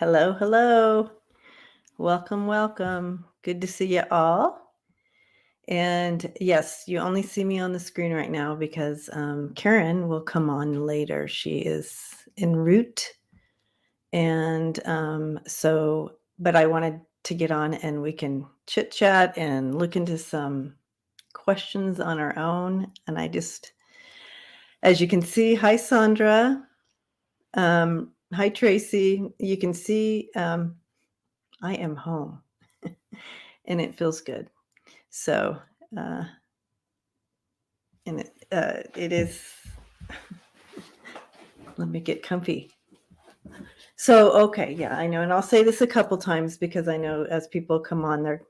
Hello, hello. Welcome, welcome. Good to see you all. And yes, you only see me on the screen right now because Karen will come on later. She is en route. And but I wanted to get on and we can chit chat and look into some questions on our own. And as you can see, hi, Sandra. Hi, Tracy. You can see I am home and it feels good. So, and it is, let me get comfy. So, okay, yeah, I know. And I'll say this a couple times because I know as people come on, they're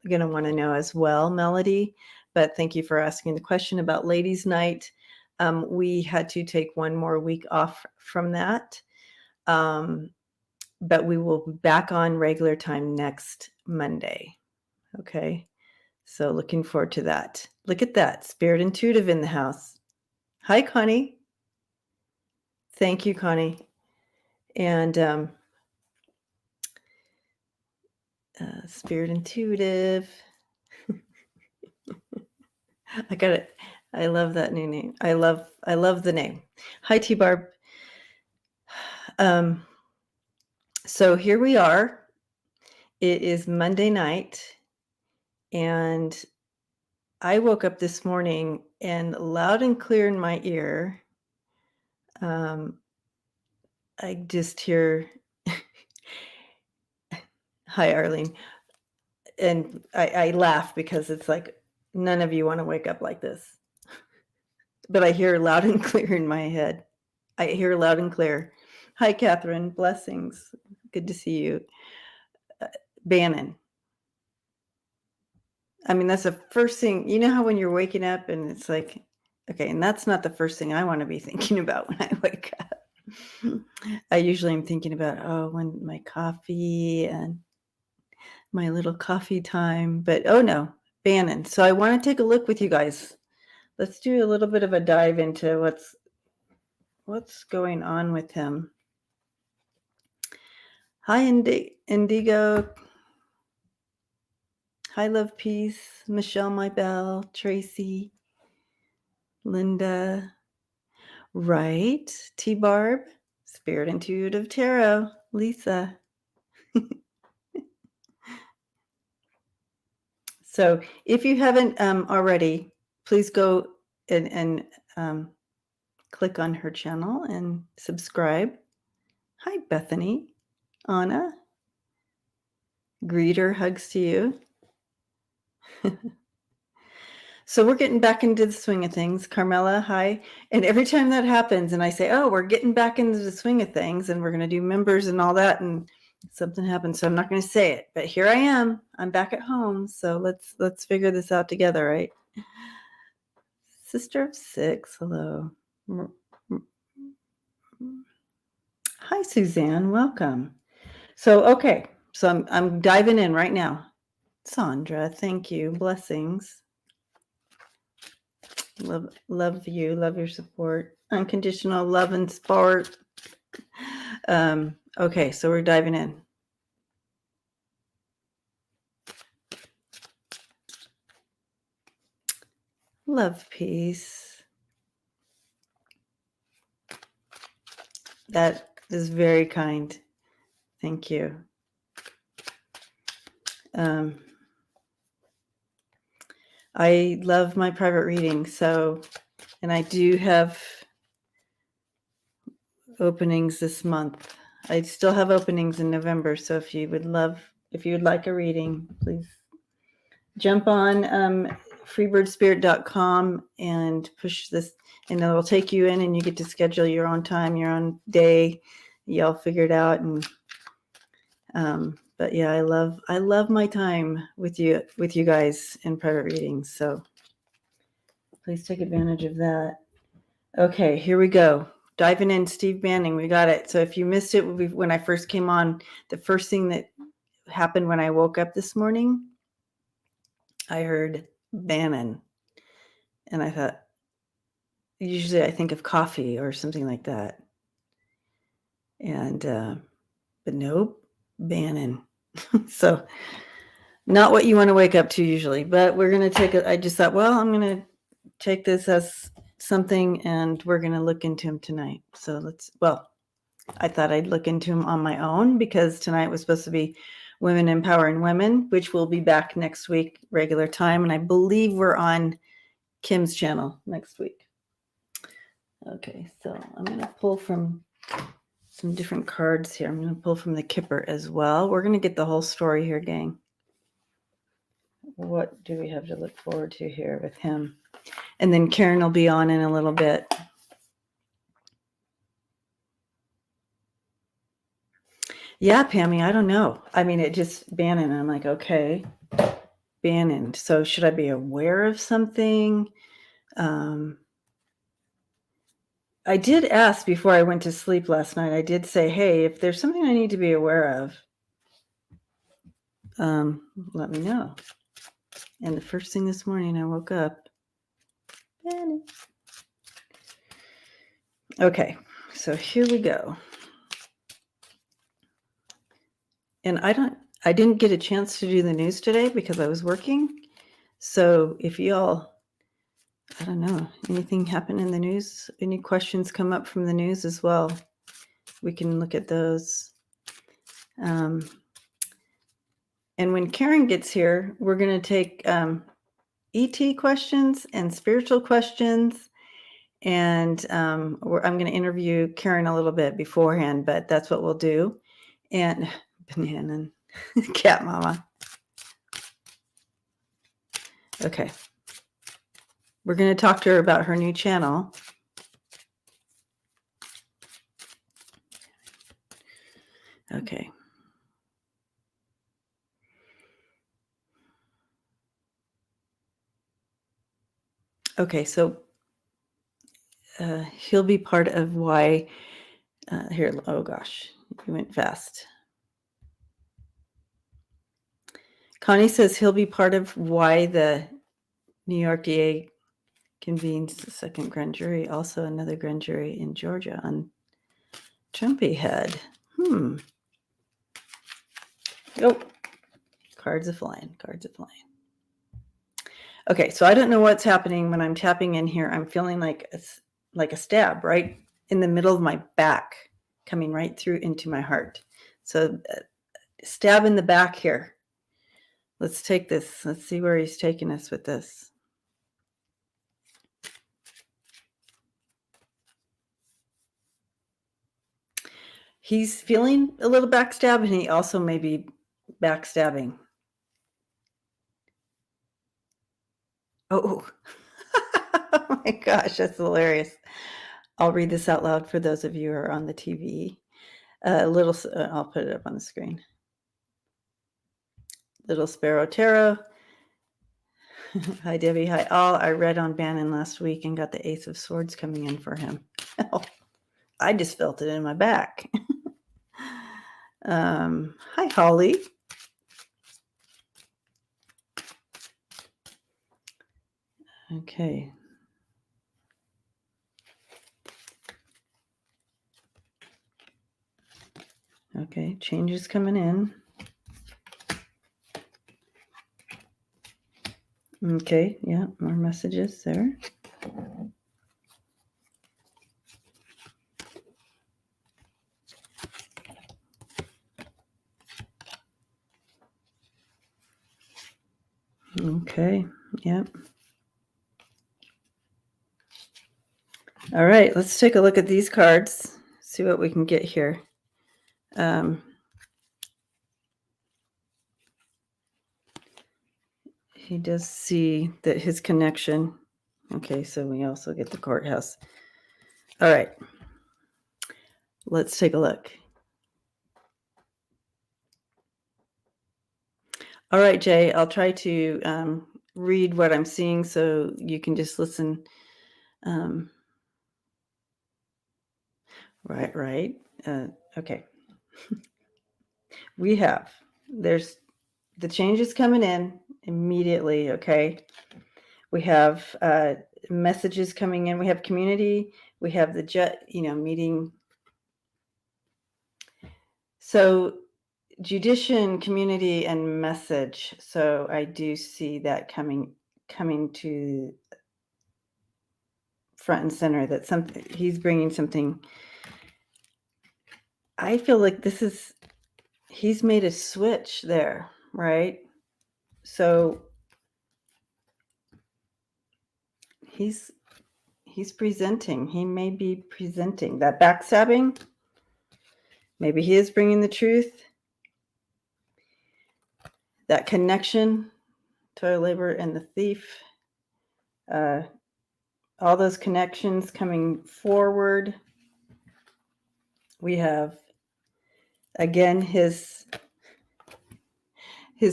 going to want to know as well, Melody. But thank you for asking the question about Ladies' Night. We had to take one more week off from that. But we will be back on regular time next Monday. Okay. So looking forward to that. Look at that. Spirit Intuitive in the house. Hi, Connie. Thank you, Connie. And Spirit Intuitive. I got it. I love that new name. I love the name. Hi, T-Barb. So here we are. It is Monday night, and I woke up this morning and loud and clear in my ear, I just hear, hi, Arlene. And I laugh because it's like, none of you want to wake up like this. But I hear loud and clear in my head. I hear loud and clear. Hi, Catherine. Blessings. Good to see you. Bannon. I mean, that's the first thing. You know how when you're waking up and it's like, okay, and that's not the first thing I want to be thinking about when I wake up. I usually am thinking about, when my coffee and my little coffee time. But oh no, Bannon. So I want to take a look with you guys. Let's do a little bit of a dive into what's going on with him. Hi, Indigo. Hi, Love Peace. Michelle, my belle. Tracy. Linda. Right. T-Barb. Spirit Intuitive Tarot. Lisa. So if you haven't already, please go and click on her channel and subscribe. Hi, Bethany. Anna. Greeter, hugs to you. So we're getting back into the swing of things. Carmela, hi. And every time that happens and I say, we're getting back into the swing of things and we're going to do members and all that, and something happens. So I'm not going to say it, but here I am. I'm back at home. So let's figure this out together, right? Sister of Six, hello. Hi, Suzanne. Welcome. So, okay. So I'm diving in right now. Sandra, thank you. Blessings. Love you. Love your support. Unconditional love and support. Okay, so we're diving in. Love, peace. That is very kind. Thank you. I love my private reading, and I do have openings this month. I still have openings in November, so if you would like a reading, please jump on freebirdspirit.com and push this, and it'll take you in, and you get to schedule your own time, your own day. Y'all figure it out, and but yeah, I love my time with you guys in private readings. So please take advantage of that. Okay, here we go. Diving in, Steve Banning, we got it. So if you missed it when I first came on, the first thing that happened when I woke up this morning, I heard Bannon. And I thought, usually I think of coffee or something like that. And But nope, Bannon. So not what you want to wake up to usually, but we're going to take it. I just thought, well, I'm going to take this as something and we're going to look into him tonight. So I thought I'd look into him on my own because tonight was supposed to be Women Empowering Women, which will be back next week, regular time. And I believe we're on Kim's channel next week. Okay, so I'm going to pull from some different cards here. I'm going to pull from the Kipper as well. We're going to get the whole story here, gang. What do we have to look forward to here with him? And then Karen will be on in a little bit. Yeah, Pammy, I don't know. I mean, it just Bannon. I'm like, okay, Bannon. So should I be aware of something? I did ask before I went to sleep last night. I did say, hey, if there's something I need to be aware of, let me know. And the first thing this morning, I woke up. Bannon. Okay, so here we go. And I didn't get a chance to do the news today because I was working. So if y'all, I don't know, anything happen in the news? Any questions come up from the news as well? We can look at those. And when Karen gets here, we're going to take ET questions and spiritual questions. And I'm going to interview Karen a little bit beforehand, but that's what we'll do. And Banana, cat mama. Okay. We're going to talk to her about her new channel. Okay. Okay, so he'll be part of why, here, oh gosh, you went fast. Connie says he'll be part of why the New York DA convenes the second grand jury, also another grand jury in Georgia on Trumpy head. Oh, cards are flying, cards are flying. Okay, so I don't know what's happening when I'm tapping in here. I'm feeling like a stab right in the middle of my back, coming right through into my heart. So stab in the back here. Let's take this. Let's see where he's taking us with this. He's feeling a little backstab, and he also may be backstabbing. Oh, oh my gosh, that's hilarious. I'll read this out loud for those of you who are on the TV. I'll put it up on the screen. Little Sparrow Tarot. Hi, Debbie. Hi, all. I read on Bannon last week and got the Ace of Swords coming in for him. I just felt it in my back. Hi, Holly. Okay. Okay, changes coming in. Okay, yeah, more messages there. Okay, yep. All right, let's take a look at these cards, see what we can get here. He does see that his connection. Okay, so we also get the courthouse. All right, let's take a look. All right, Jay, I'll try to read what I'm seeing so you can just listen. Right. Okay. There's the changes coming in immediately, okay? We have messages coming in. We have community. We have the meeting. So Judition, community, and message. So I do see that coming to front and center, that something he's bringing something. I feel like he's made a switch there, right? So he's presenting. He may be presenting that backstabbing. Maybe he is bringing the truth. That connection, toil, labor, and the thief. All those connections coming forward. We have, again, his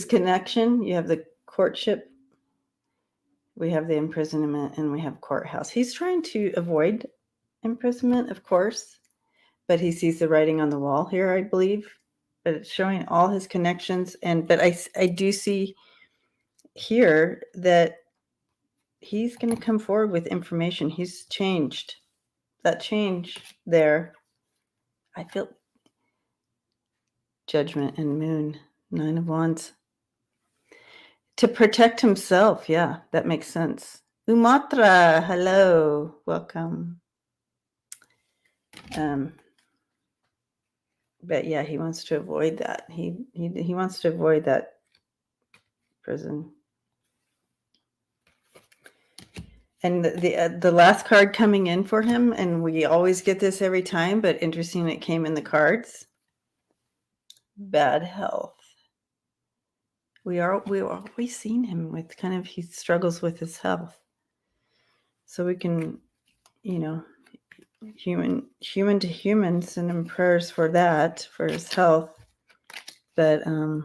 connection. You have the courtship. We have the imprisonment, and we have courthouse. He's trying to avoid imprisonment, of course, but he sees the writing on the wall here, I believe. But it's showing all his connections. But I do see here that he's going to come forward with information. He's changed. That change there, I feel. Judgment and Moon, 9 of Wands. To protect himself. Yeah, that makes sense. Umatra, hello. Welcome. But yeah, he wants to avoid that. He wants to avoid that prison. And the last card coming in for him, and we always get this every time, but interesting, it came in the cards. Bad health. We always seen him with he struggles with his health. So we can, human to human, send him prayers for that, for his health. But and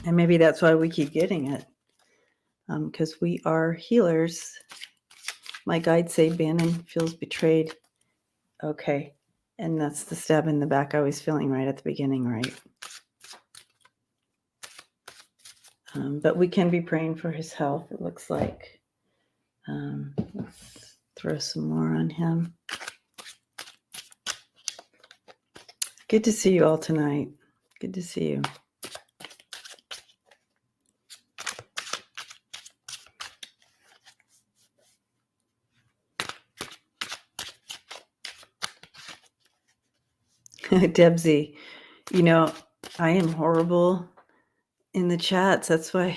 maybe that's why we keep getting it, because we are healers. My guides say Bannon feels betrayed. Okay, and that's the stab in the back I was feeling right at the beginning, right? But we can be praying for his health, it looks like. Let's throw some more on him. Good to see you all tonight. Good to see you. Debsy, I am horrible in the chats. That's why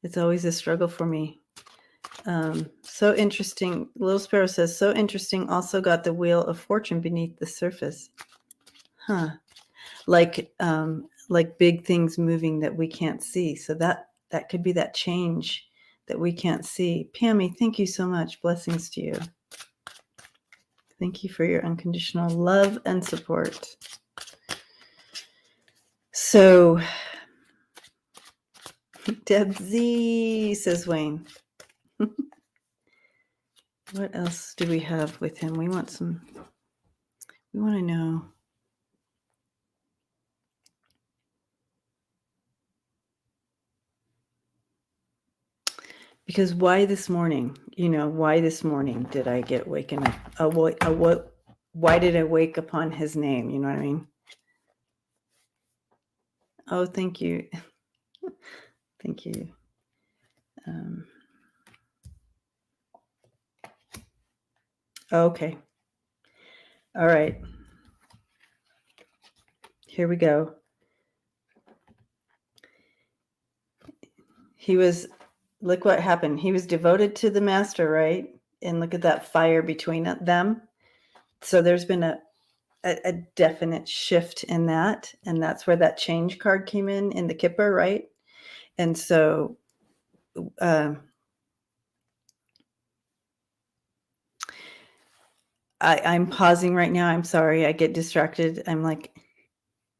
it's always a struggle for me. So interesting. Little Sparrow says, so interesting. Also got the Wheel of Fortune beneath the surface. Huh. Like big things moving that we can't see. So that could be that change that we can't see. Pammy, thank you so much. Blessings to you. Thank you for your unconditional love and support. So, Deb Z, says Wayne. What else do we have with him? We want to know. Because why this morning? Why this morning did I get waken up? Why did I wake upon his name? You know what I mean? Oh, thank you. Thank you. Okay. All right. Here we go. Look what happened. He was devoted to the master, right? And look at that fire between them. So there's been a definite shift in that. And that's where that change card came in the Kipper, right? And so I'm pausing right now. I'm sorry. I get distracted. I'm like,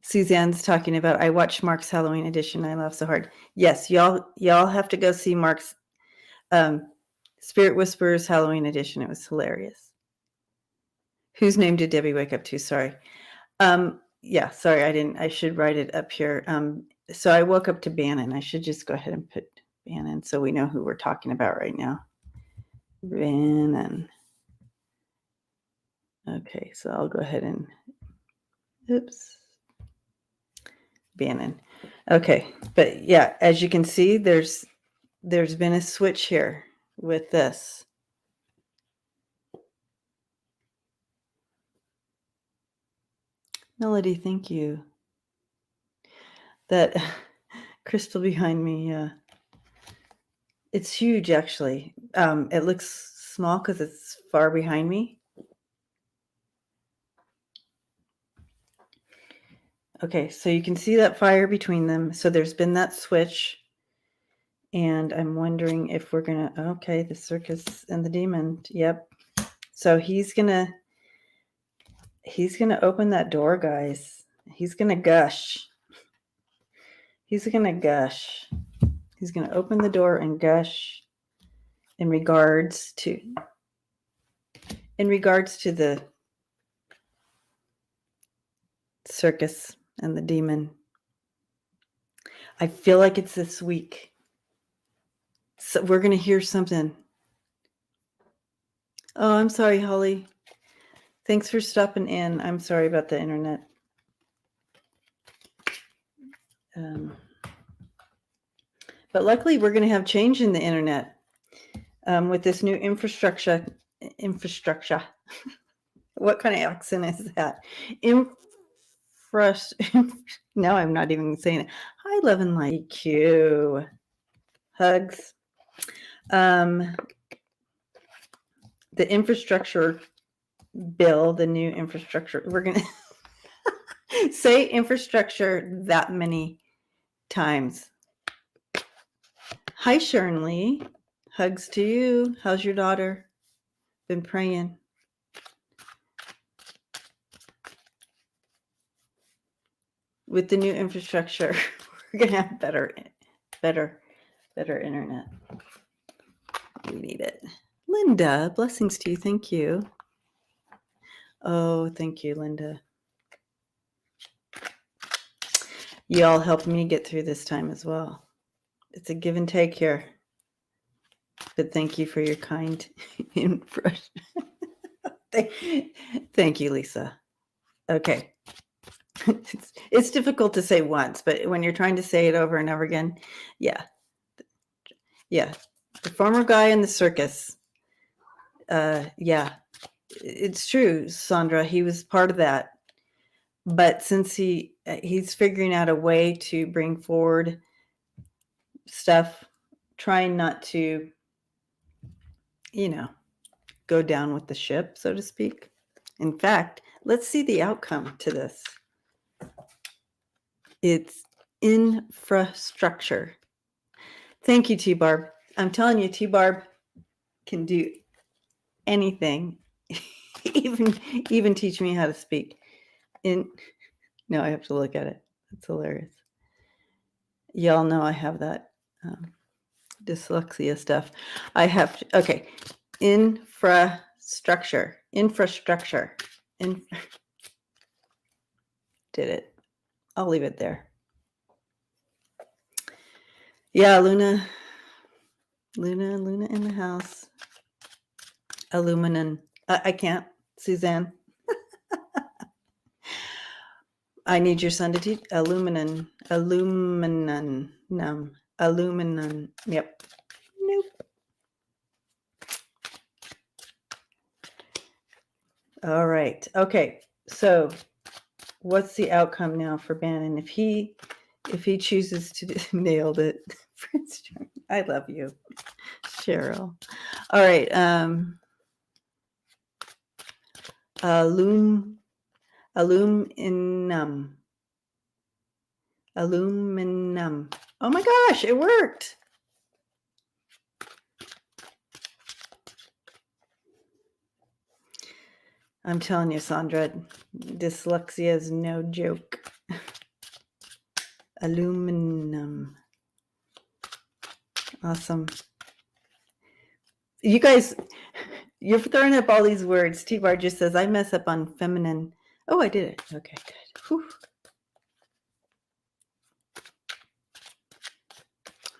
Suzanne's talking about, I watched Mark's Halloween edition. I laugh so hard. Yes, y'all have to go see Mark's Spirit Whispers Halloween edition. It was hilarious. Whose name did Debbie wake up to? Sorry. Yeah, sorry, I should write it up here. So I woke up to Bannon. I should just go ahead and put Bannon so we know who we're talking about right now. Bannon. Okay, so I'll go ahead and, oops. Bannon. Okay, but yeah, as you can see, there's been a switch here with this. Melody, thank you. That crystal behind me, yeah. It's huge, actually. It looks small because it's far behind me. Okay, so you can see that fire between them. So there's been that switch. And I'm wondering if we're going to, okay, the circus and the demon. Yep. So he's going to open that door, guys. He's going to gush. He's going to gush. He's going to open the door and gush in regards to the circus and the demon. I feel like it's this week. So we're going to hear something. Oh, I'm sorry, Holly. Thanks for stopping in. I'm sorry about the internet. But luckily, we're going to have change in the internet with this new infrastructure. What kind of accent is that? Now I'm not even saying it. Hi, Love and Light. EQ. Hugs. The infrastructure bill, the new infrastructure. We're going to say infrastructure that many times. Hi, Sharon Lee. Hugs to you. How's your daughter? Been praying. With the new infrastructure, we're going to have better internet. We need it. Linda, blessings to you. Thank you. Oh, thank you, Linda. You all helped me get through this time as well. It's a give and take here. But thank you for your kind impression. Thank you, Lisa. Okay. It's difficult to say once, but when you're trying to say it over and over again, yeah. The former guy in the circus. Yeah, it's true, Sandra. He was part of that. But since he's figuring out a way to bring forward stuff, trying not to, go down with the ship, so to speak. In fact, let's see the outcome to this. It's infrastructure. Thank you, T-Barb. I'm telling you, T-Barb can do anything, even teach me how to speak. No, I have to look at it. It's hilarious. Y'all know I have that dyslexia stuff. I have to, okay. Infrastructure. Did it. I'll leave it there. Yeah, Luna in the house. Aluminum. I can't, Suzanne. I need your son to teach. Aluminum. Yep. Nope. All right. Okay. So what's the outcome now for Bannon? If he chooses to nailed it. I love you, Cheryl. All right. Aluminum. Oh my gosh, it worked. I'm telling you, Sandra, dyslexia is no joke. Aluminum. Awesome. You guys, you're throwing up all these words. T-Bar just says, I mess up on feminine. Oh, I did it. Okay, good. Whew.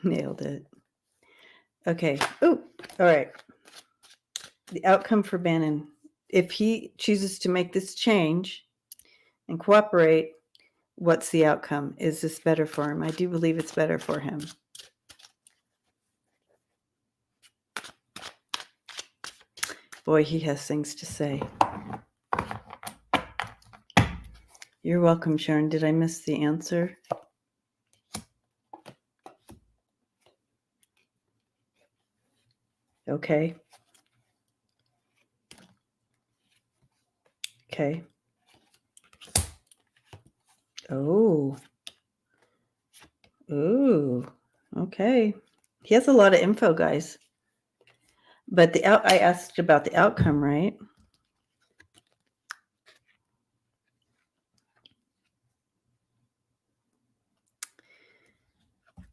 Nailed it. Okay. Oh, all right. The outcome for Bannon. If he chooses to make this change and cooperate, What's the outcome? Is this better for him? I do believe it's better for him. Boy, he has things to say. You're welcome, Sharon. Did I miss the answer? Okay. Okay. Oh. Ooh. Okay. He has a lot of info, guys. But I asked about the outcome, right?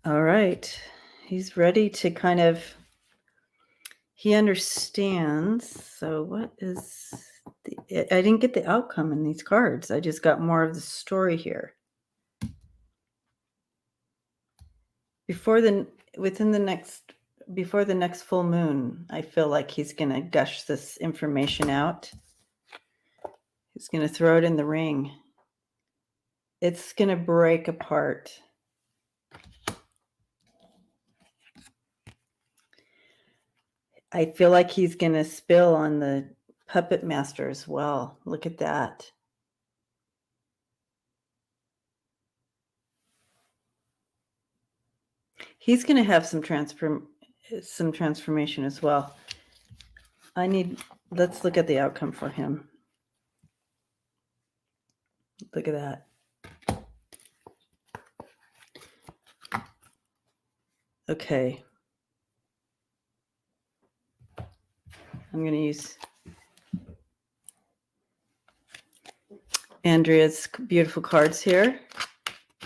All right. He's ready to kind of, he understands. So what is I didn't get the outcome in these cards. I just got more of the story here. Before the next full moon, I feel like he's going to gush this information out. He's going to throw it in the ring. It's going to break apart. I feel like he's going to spill on the puppet master as well. Look at that. He's going to have some transformation as well. Let's look at the outcome for him. Look at that. Okay. I'm going to use Andrea's beautiful cards here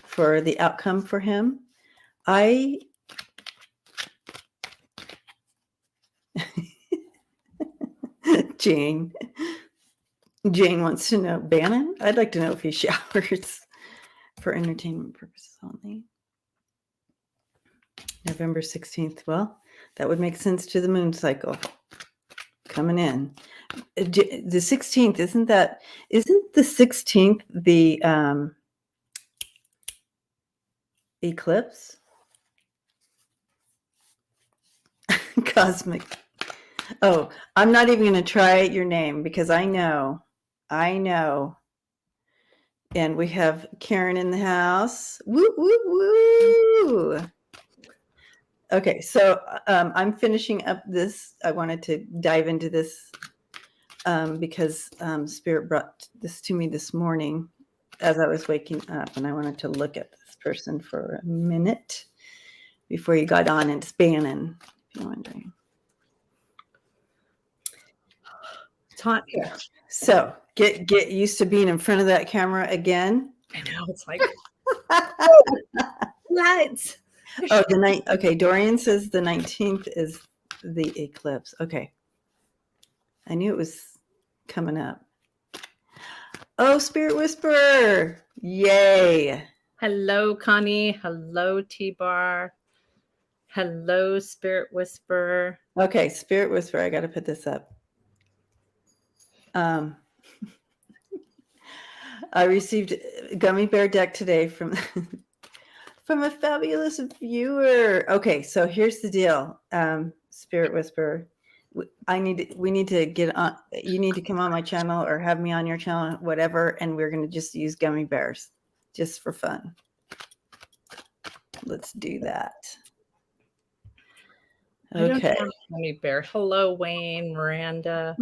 for the outcome for him. Jane wants to know, Bannon? I'd like to know if he showers for entertainment purposes only. November 16th. Well, that would make sense to the moon cycle coming in. The 16th, isn't the 16th the eclipse? Cosmic. Oh, I'm not even going to try your name because I know. And we have Karen in the house. Woo, woo, woo. Okay, so I'm finishing up this. I wanted to dive into this because Spirit brought this to me this morning as I was waking up, and I wanted to look at this person for a minute before you got on. It's Bannon, if you're wondering. It's hot here. So get used to being in front of that camera again. I know, it's like lights. Oh, the night. Okay, Dorian says the 19th is the eclipse. Okay, I knew it was coming up. Oh, Spirit Whisperer! Yay! Hello, Connie. Hello, T-Bar. Hello, Spirit Whisperer. Okay, Spirit Whisperer. I got to put this up. I received a gummy bear deck today from a fabulous viewer. Okay, so here's the deal, Spirit Whisperer. We need to get on. You need to come on my channel or have me on your channel, whatever, and we're going to just use gummy bears just for fun. Let's do that. Okay. I don't have a gummy bear. Hello, Wayne, Miranda.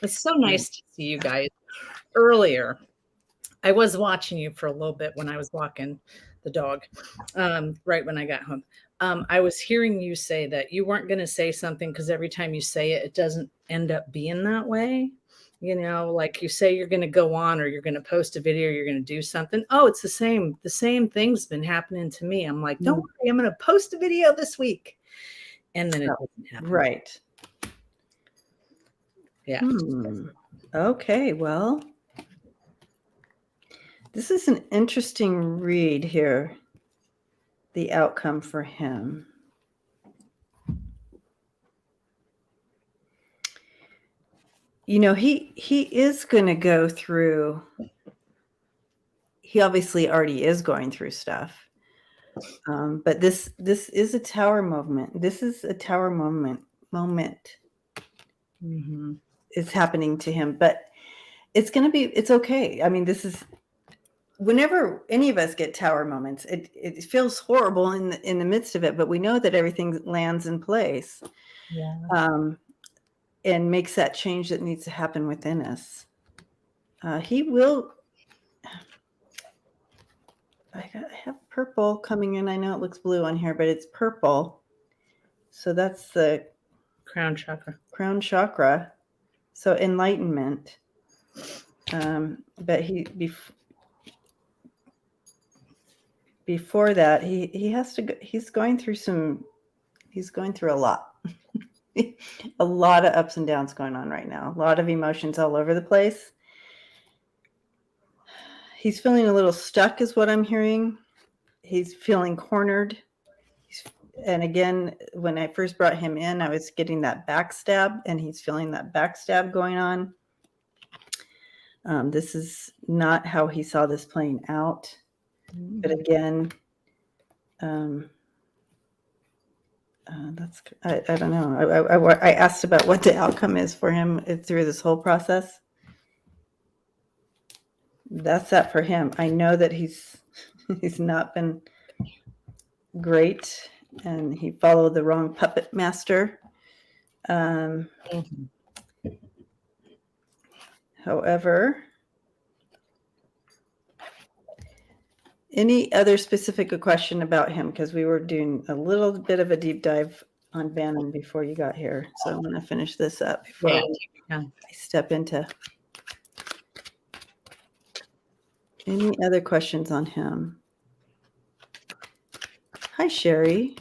It's so nice to see you guys. Earlier, I was watching you for a little bit when I was walking the dog, right when I got home. I was hearing you say that you weren't going to say something because every time you say it, it doesn't end up being that way. You know, like you say you're going to go on or you're going to post a video, or you're going to do something. Oh, it's the same. The same thing's been happening to me. I'm like, don't worry, I'm going to post a video this week. And then it doesn't happen. Right. Yeah. Okay, well, this is an interesting read here. The outcome for him. You know, he is going to go through. he obviously already is going through stuff. But this is a tower movement. This is a tower moment is happening to him, but it's okay. I mean, this is whenever any of us get tower moments, it feels horrible in the midst of it, but we know that everything lands in place. Yeah. And makes that change that needs to happen within us. He will. I have purple coming in. I know it looks blue on here, but it's purple. So that's the Crown chakra. Crown chakra. So enlightenment. But before that, he has to go, he's going through a lot. A lot of ups and downs going on right now. A lot of emotions all over the place. He's feeling a little stuck is what I'm hearing. He's feeling cornered. And again, when I first brought him in, I was getting that backstab, and he's feeling that backstab going on. This is not how he saw this playing out. But again, I don't know. I asked about what the outcome is for him through this whole process. That's that for him. I know that he's not been great, and he followed the wrong puppet master. However, any other specific question about him? Because we were doing a little bit of a deep dive on Bannon before you got here. So I'm going to finish this up before I step into any other questions on him. Hi, Sherry.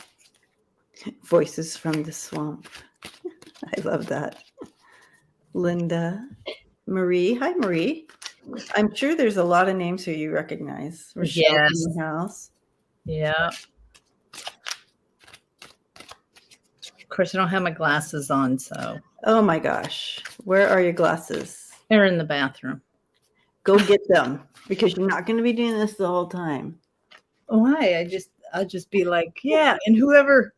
Voices from the swamp. I love that. Linda. Marie. Hi, Marie. I'm sure there's a lot of names here you recognize. Rochelle Yes. in the house. Yeah. Of course, I don't have my glasses on, so. Oh my gosh. Where are your glasses? They're in the bathroom. Go get them, because you're not going to be doing this the whole time. Why? I'll just be like, yeah, and whoever.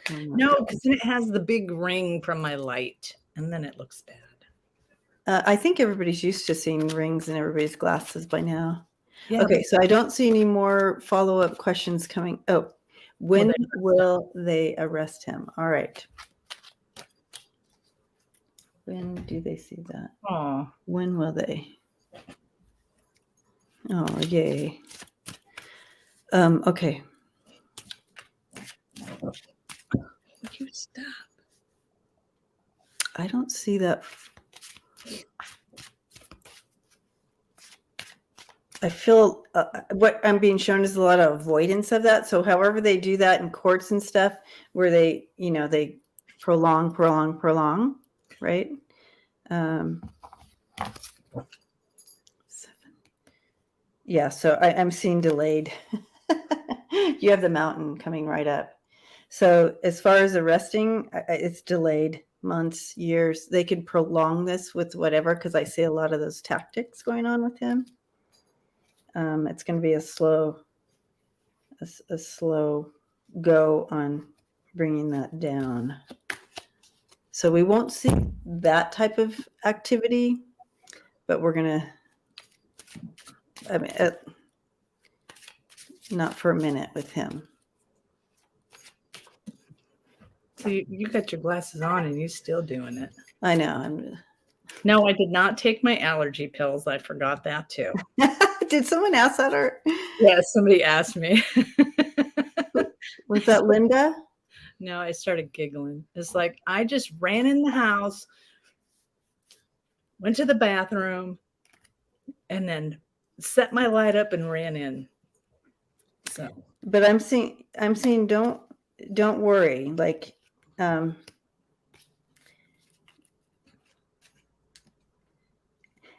No, because then it has the big ring from my light, and then it looks bad. I think everybody's used to seeing rings in everybody's glasses by now. Yeah. Okay, so I don't see any more follow-up questions coming. Oh, when will they arrest him? All right. When do they see that? Oh. When will they? Oh, yay. Okay. You stop. I don't see that. I feel what I'm being shown is a lot of avoidance of that. So however they do that in courts and stuff, where they prolong, right? 7. Yeah, so I'm seeing delayed. You have the mountain coming right up. So as far as arresting, it's delayed months, years. They could prolong this with whatever, because I see a lot of those tactics going on with him. It's going to be a slow go on bringing that down. So we won't see that type of activity, but we're going to, not for a minute with him. So you got your glasses on and you're still doing it. I know. No, I did not take my allergy pills. I forgot that too. Did someone ask that? Or yes, somebody asked me. Was that Linda? No, I started giggling. It's like I just ran in the house, went to the bathroom, and then set my light up and ran in. So, but I'm seeing don't worry. Like,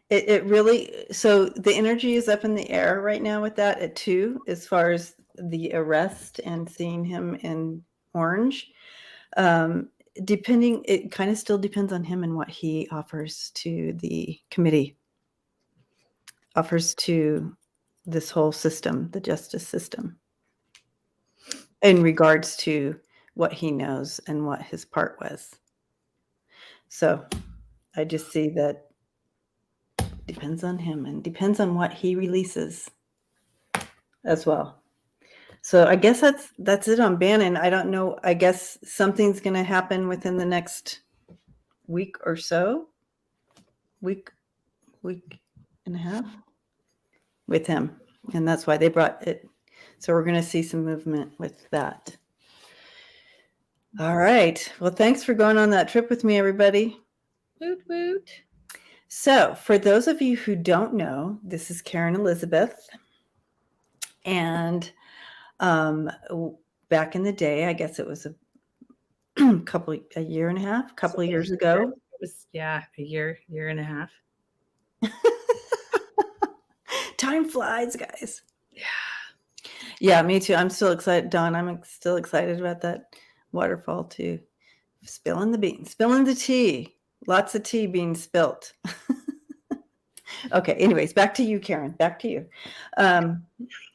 it really, so the energy is up in the air right now with that at 2, as far as the arrest and seeing him in orange. It kind of still depends on him and what he offers to the committee. offers to this whole system, the justice system, in regards to what he knows and what his part was. So I just see that depends on him and depends on what he releases as well. So I guess that's it on Bannon. I don't know. I guess something's going to happen within the next week or so. Week and a half with him. And that's why they brought it. So we're going to see some movement with that. All right. Well, thanks for going on that trip with me, everybody. Woot woot. So for those of you who don't know, this is Karen Elizabeth. And back in the day, I guess it was a year and a half, couple of years ago. It was, a year and a half. Time flies, guys. Yeah, me too. I'm still excited. Dawn, I'm still excited about that waterfall too. Spilling the beans, spilling the tea. Lots of tea being spilt. Okay, anyways, back to you, Karen. Back to you.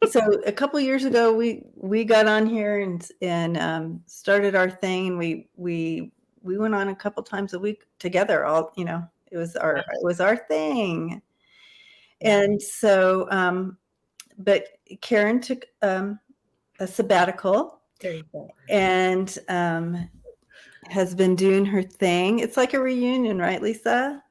So a couple of years ago, we got on here and started our thing, and we went on a couple times a week together. All it was our thing. And so, but Karen took a sabbatical. There you go. And has been doing her thing. It's like a reunion, right, Lisa?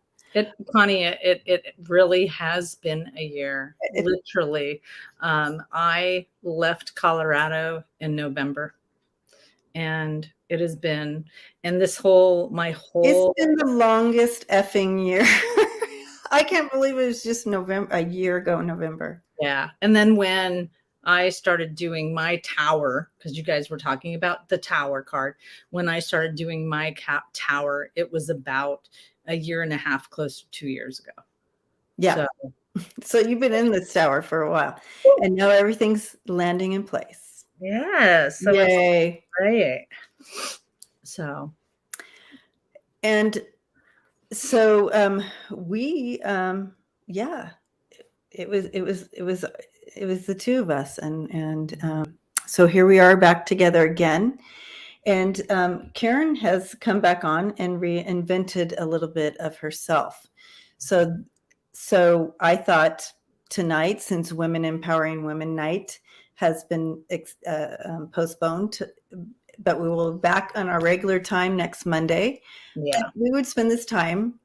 Connie, it really has been a year, literally. I left Colorado in November, and it has been, and it's been the longest effing year. I can't believe it was just November, a year ago, November. Yeah. And then when I started doing my tower, because you guys were talking about the tower card, when I started doing my tower, it was about a year and a half, close to 2 years ago. Yeah. So you've been in this tower for a while, and now everything's landing in place. Yeah. So yay. Great. So. And so we yeah, it was the two of us, and so here we are back together again. And Karen has come back on and reinvented a little bit of herself. So I thought tonight, since Women Empowering Women Night has been postponed, but we will be back on our regular time next Monday. Yeah. We would spend this time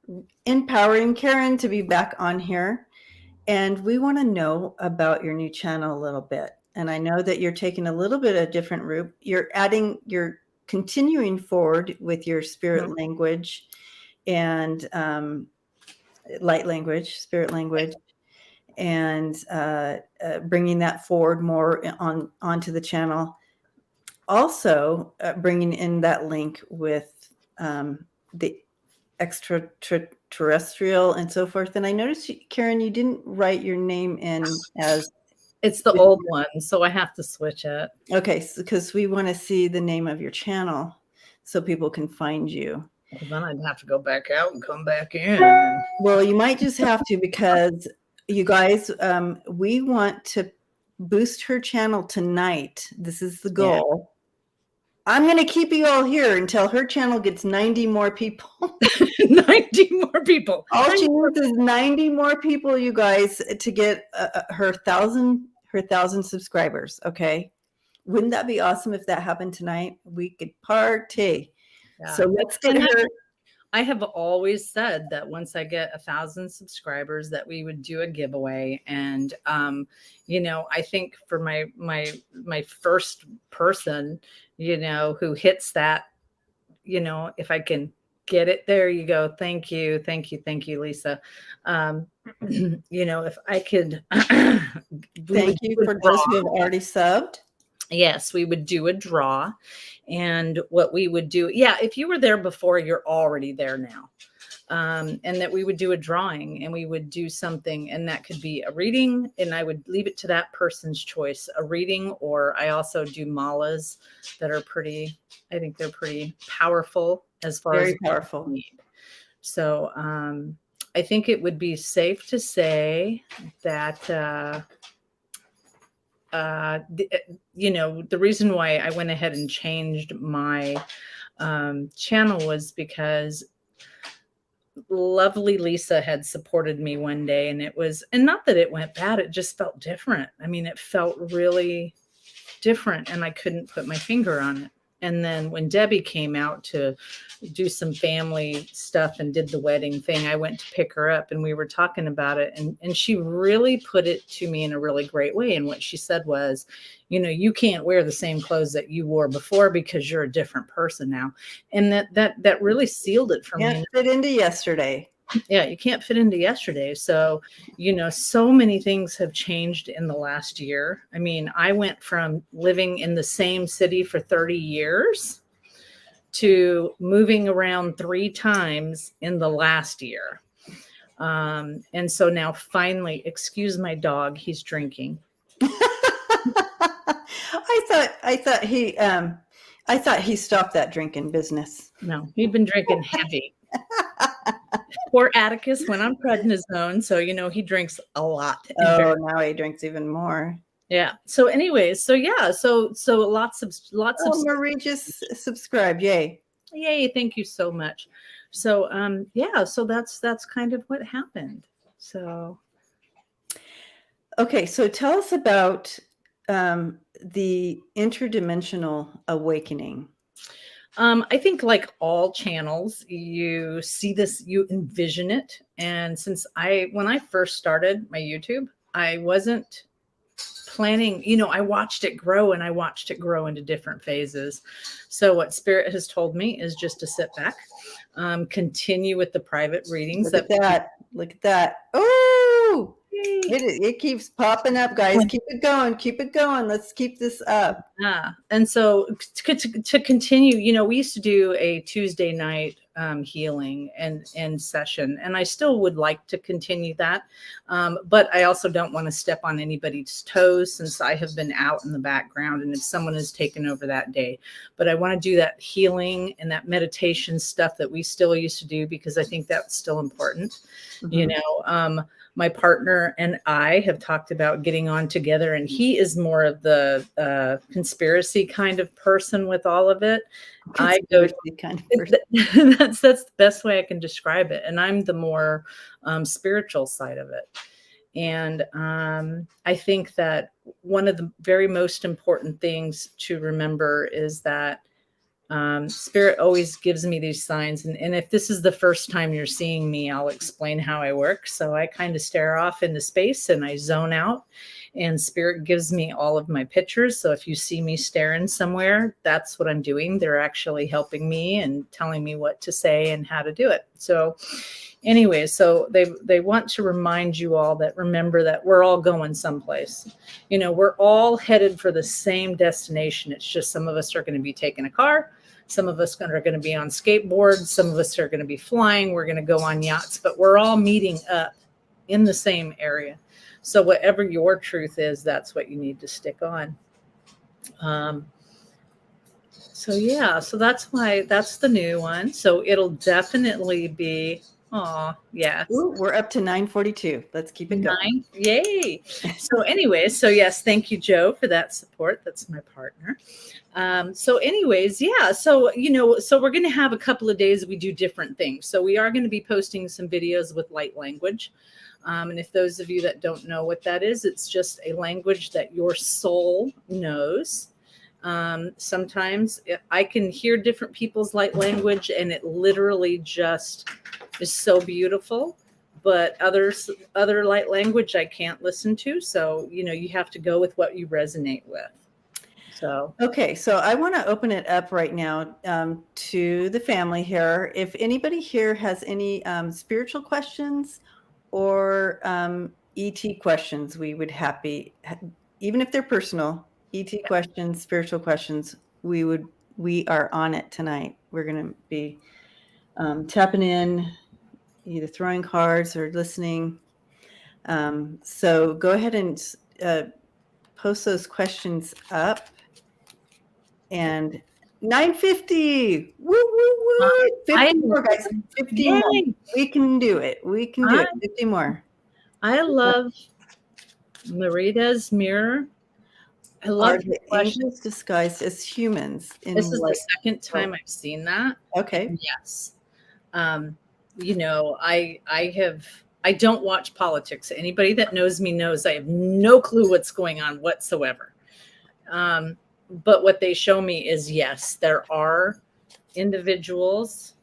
empowering Karen to be back on here. And we want to know about your new channel a little bit. And I know that you're taking a little bit of a different route. You're continuing forward with your spirit language and light language, spirit language, and bringing that forward more onto the channel. Also, bringing in that link with the extraterrestrial and so forth. And I noticed, Karen, you didn't write your name in as... It's the old one, so I have to switch it. Okay, because we want to see the name of your channel so people can find you. Well, then I'd have to go back out and come back in. Well, you might just have to, because you guys, we want to boost her channel tonight. This is the goal. Yeah. I'm going to keep you all here until her channel gets 90 more people. 90 more people. All she needs is 90 more people, you guys, to get her 1,000 subscribers. Okay. Wouldn't that be awesome if that happened tonight? We could party. Yeah. So let's get her. I have always said that once I get 1,000 subscribers, that we would do a giveaway. And, I think for my first person, who hits that, if I can get it, there you go. Thank you, Lisa. If I could. Thank you for those who have already subbed. Yes, we would do a draw. And what we would do, if you were there before, you're already there now. And that we would do a drawing, and we would do something, and that could be a reading, and I would leave it to that person's choice, a reading, or I also do malas that are I think they're pretty powerful as far as very powerful. So, I think it would be safe to say that, the reason why I went ahead and changed my channel was because lovely Lisa had supported me one day, and not that it went bad, it just felt different. I mean, it felt really different, and I couldn't put my finger on it. And then when Debbie came out to do some family stuff and did the wedding thing, I went to pick her up, and we were talking about it. And she really put it to me in a really great way. And what she said was, you can't wear the same clothes that you wore before because you're a different person now. And that really sealed it for me. Can't fit into yesterday. Yeah, you can't fit into yesterday. So, so many things have changed in the last year. I mean, I went from living in the same city for 30 years to moving around 3 times in the last year. And so now finally, excuse my dog, he's drinking. I thought he stopped that drinking business. No, he'd been drinking heavy. Poor Atticus went on prednisone, so he drinks a lot. Oh, now he drinks even more. Yeah. So, anyways, so lots of. Marie just subscribed. Yay! Yay! Thank you so much. So, so that's kind of what happened. So, okay. So tell us about the interdimensional awakening. I think like all channels, you see this, you envision it. And when I first started my YouTube, I wasn't planning, I watched it grow, and I watched it grow into different phases. So what Spirit has told me is just to sit back, continue with the private readings. Look at that. Oh, it keeps popping up, guys. Keep it going. Let's keep this up. And so to continue, we used to do a Tuesday night healing and session, and I still would like to continue that, but I also don't want to step on anybody's toes, since I have been out in the background, and if someone has taken over that day. But I want to do that healing and that meditation stuff that we still used to do, because I think that's still important. Mm-hmm. My partner and I have talked about getting on together, and he is more of the conspiracy kind of person with all of it. That's the best way I can describe it. And I'm the more spiritual side of it. And I think that one of the very most important things to remember is that Spirit always gives me these signs. And if this is the first time you're seeing me, I'll explain how I work. So I kind of stare off into space and I zone out, and Spirit gives me all of my pictures. So if you see me staring somewhere, that's what I'm doing. They're actually helping me and telling me what to say and how to do it. So anyway, so they want to remind you all that, remember that we're all going someplace. We're all headed for the same destination. It's just some of us are going to be taking a car. Some of us are going to be on skateboards. Some of us are going to be flying. We're going to go on yachts, but we're all meeting up in the same area. So whatever your truth is, that's what you need to stick on. So that's the new one. So it'll definitely be, yes. Ooh, we're up to 9:42. Let's keep it going. Yay. So anyway, so yes, thank you, Joe, for that support. That's my partner. So anyways, so we're going to have a couple of days we do different things. So we are going to be posting some videos with light language. And if those of you that don't know what that is, it's just a language that your soul knows. Sometimes I can hear different people's light language, and it literally just is so beautiful. But other light language I can't listen to. So, you have to go with what you resonate with. So, okay. So I want to open it up right now to the family here. If anybody here has any spiritual questions or ET questions, we would even if they're personal, ET questions, spiritual questions, we are on it tonight. We're going to be tapping in, either throwing cards or listening. So go ahead and post those questions up. And 950. Woo, woo, woo. 50 more, guys. 50 more. Yay. We can do it. We can do it. 50 more. I love Marida's mirror. I love Are the questions. angels disguised as humans in This is white? the second time I've seen that. Okay. Yes. You know, I don't watch politics. Anybody that knows me knows I have no clue what's going on whatsoever. But what they show me is, yes, there are individuals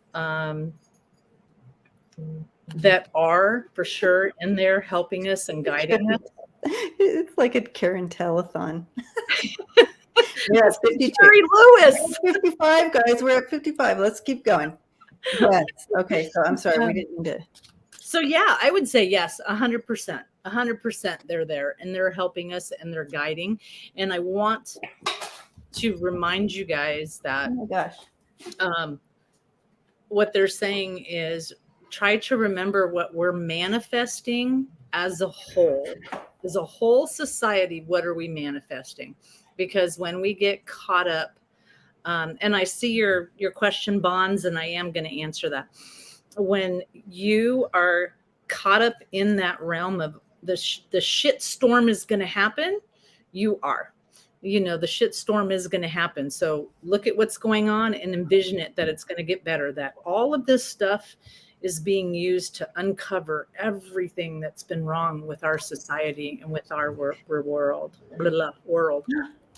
that are for sure in there helping us and guiding us. It's like a Karen telethon. Yes, 52. Jerry Lewis. 55, guys. We're at 55. Let's keep going. Yes. Okay. So I'm sorry. We didn't need to. So yeah, I would say yes, 100%. 100% they're there and they're helping us and they're guiding. And I want to remind you guys that Oh my gosh. What they're saying is try to remember what we're manifesting as a whole society. What are we manifesting? Because when we get caught up, and I see your question, Bonds, and I am going to answer that. When you are caught up in that realm of the shit storm is going to happen, you are. You know, the shit storm is going to happen. So look at what's going on and envision it, that it's going to get better, that all of this stuff is being used to uncover everything that's been wrong with our society and with our world.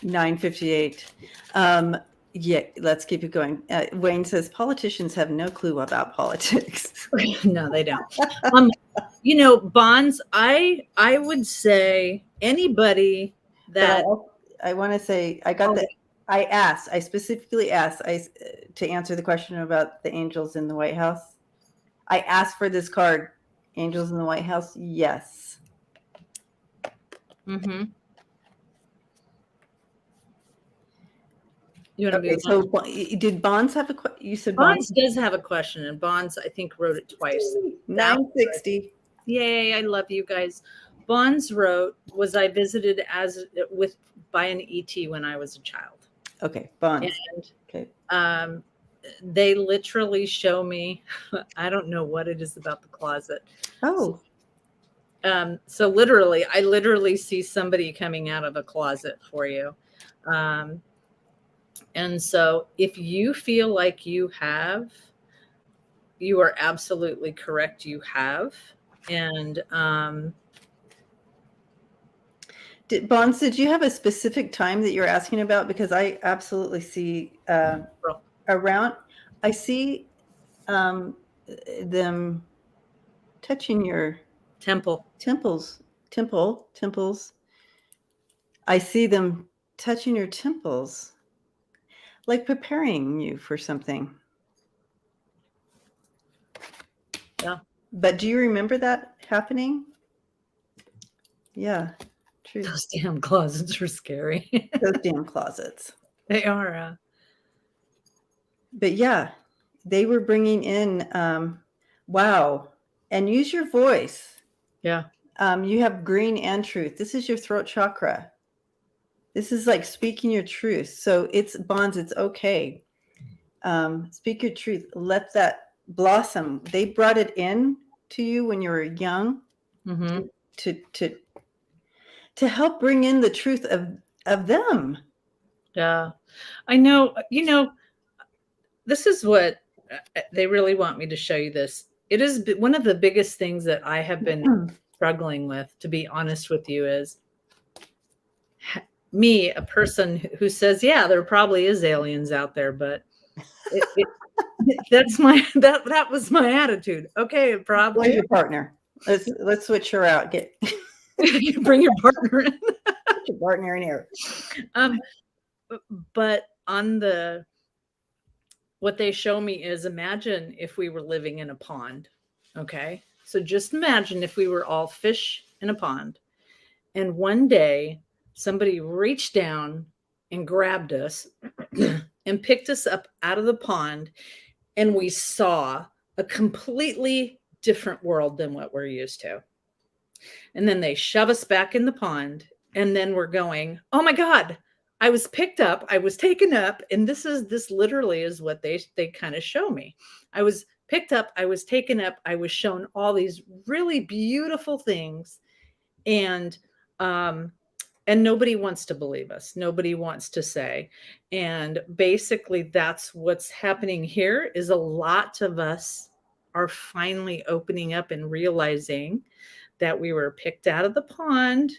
958. Yeah, let's keep it going. Wayne says politicians have no clue about politics. No, they don't. You know, Bonds, I would say anybody that I want to say I got that. I specifically asked to answer the question about the angels in the White House. I asked for this card, angels in the White House. Yes. Mm-hmm. You want to Okay, so did Bonds have a question? You said Bonds does have a question, and Bonds, I think, wrote it twice. 960. Yay, I love you guys. Bonds wrote, was I visited by an ET when I was a child? Okay, Bonds. And okay. They literally show me, I don't know what it is about the closet. Oh. So literally, I literally see somebody coming out of a closet for you. And so if you feel like you are absolutely correct. You have. And Bonds, did you have a specific time that you're asking about? Because I absolutely see around, I see them touching your temples. I see them touching your temples, like preparing you for something. Yeah. But do you remember that happening? Yeah. True. Those damn closets are scary. Those damn closets. They are. But yeah, they were bringing in, wow. And use your voice. Yeah. You have green and truth. This is your throat chakra. This is like speaking your truth. So it's Bonds. It's okay. Speak your truth. Let that blossom. They brought it in to you when you were young, mm-hmm. to help bring in the truth of them. Yeah, I know. You know, this is what they really want me to show you. This. It is one of the biggest things that I have been struggling with, to be honest with you, is me, a person who says, yeah, there probably is aliens out there, but that's that was my attitude. Okay, probably. Where's your partner? Let's switch her out. Bring your partner in. Put your partner in here. But what they show me is, imagine if we were living in a pond. Okay. So just imagine if we were all fish in a pond, and one day somebody reached down and grabbed us and picked us up out of the pond, and we saw a completely different world than what we're used to. And then they shove us back in the pond, and then we're going, oh my God, I was picked up, I was taken up, and this literally is what they kind of show me. I was picked up, I was taken up, I was shown all these really beautiful things, and um and nobody wants to believe us. Nobody wants to say. And basically that's what's happening here is a lot of us are finally opening up and realizing that we were picked out of the pond.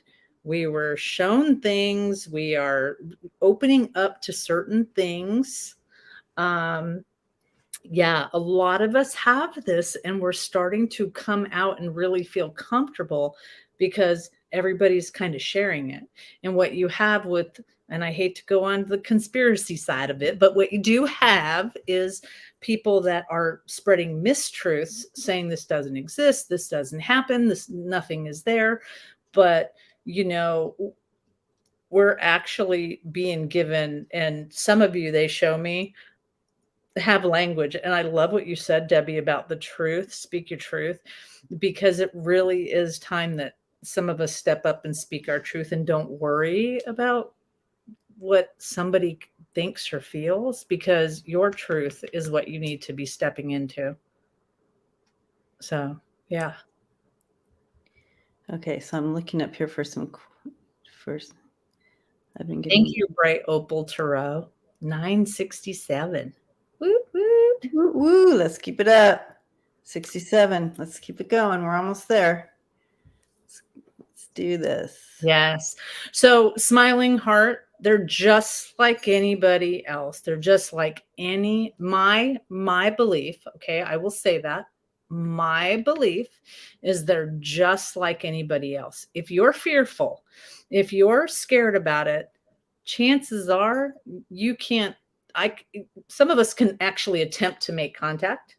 We were shown things. We are opening up to certain things. Yeah, a lot of us have this, and we're starting to come out and really feel comfortable because everybody's kind of sharing it. And what you have with, and I hate to go on the conspiracy side of it, but what you do have is people that are spreading mistruths, saying this doesn't exist, this doesn't happen, this nothing is there. But we're actually being given, and some of you, they show me, have language. And I love what you said, Debbie, about the truth. Speak your truth, because it really is time that some of us step up and speak our truth and don't worry about what somebody thinks or feels, because your truth is what you need to be stepping into. So, yeah. Okay, so I'm looking up here for some first. I've been getting. Thank you, Bright Opal Tarot. 967. Woo, woo. Woo, woo, let's keep it up. 67. Let's keep it going. We're almost there. Let's do this. Yes. So smiling heart, they're just like anybody else. They're just like my belief. Okay. I will say that. My belief is they're just like anybody else. If you're fearful, if you're scared about it, chances are you can't, some of us can actually attempt to make contact.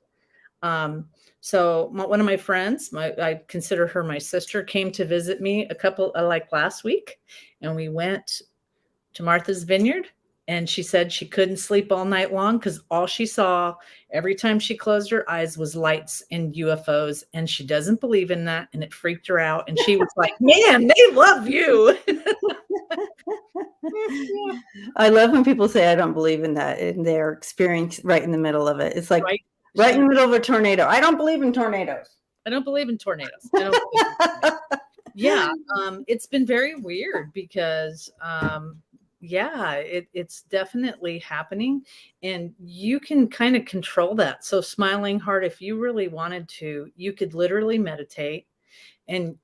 So one of my friends, I consider her my sister, came to visit me a couple like last week, and we went to Martha's Vineyard, and she said she couldn't sleep all night long because all she saw every time she closed her eyes was lights and UFOs, and she doesn't believe in that, and it freaked her out. And she was like, "Man, they love you." I love when people say I don't believe in that, and they're experiencing right in the middle of it. It's like right in the middle of a tornado. I don't believe in tornadoes. I don't believe in tornadoes. I don't believe in tornadoes. Yeah, it's been very weird because yeah, it's definitely happening, and you can kind of control that. So smiling heart, if you really wanted to, you could literally meditate, and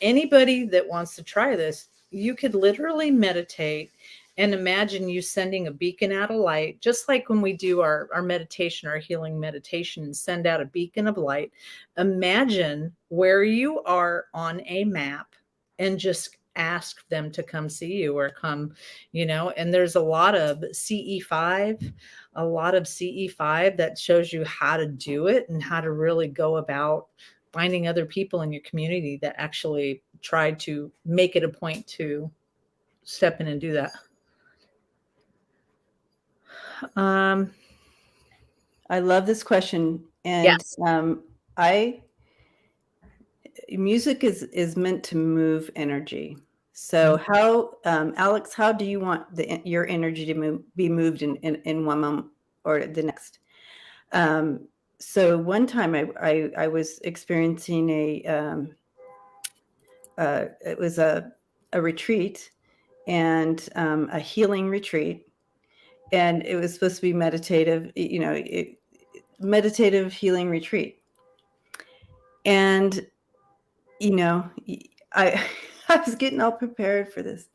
anybody that wants to try this, you could literally meditate and imagine you sending a beacon out of light, just like when we do our meditation, our healing meditation, and send out a beacon of light. Imagine where you are on a map and just ask them to come see you or come, and there's a lot of CE5 that shows you how to do it and how to really go about finding other people in your community that actually try to make it a point to step in and do that. I love this question. And yes. Music is meant to move energy. So how, Alex, how do you want your energy to be moved in one moment or the next? So one time I was experiencing it was a retreat, and a healing retreat, and it was supposed to be meditative, meditative healing retreat. And I I was getting all prepared for this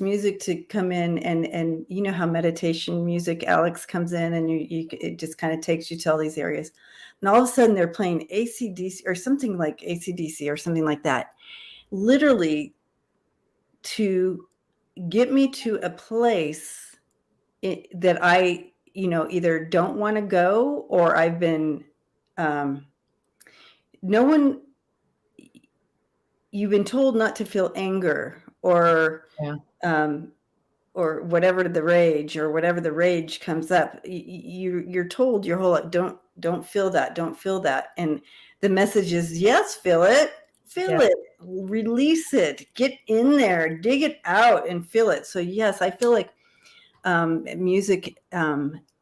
music to come in, and you know how meditation music, Alex, comes in, and it just kind of takes you to all these areas, and all of a sudden they're playing AC/DC or something like AC/DC or something like that, literally to get me to a place that I either don't want to go, or I've been you've been told not to feel anger or whatever the rage comes up. You're told your whole life, don't feel that, and the message is, yes, feel it, release it, get in there, dig it out and feel it. So yes, I feel like music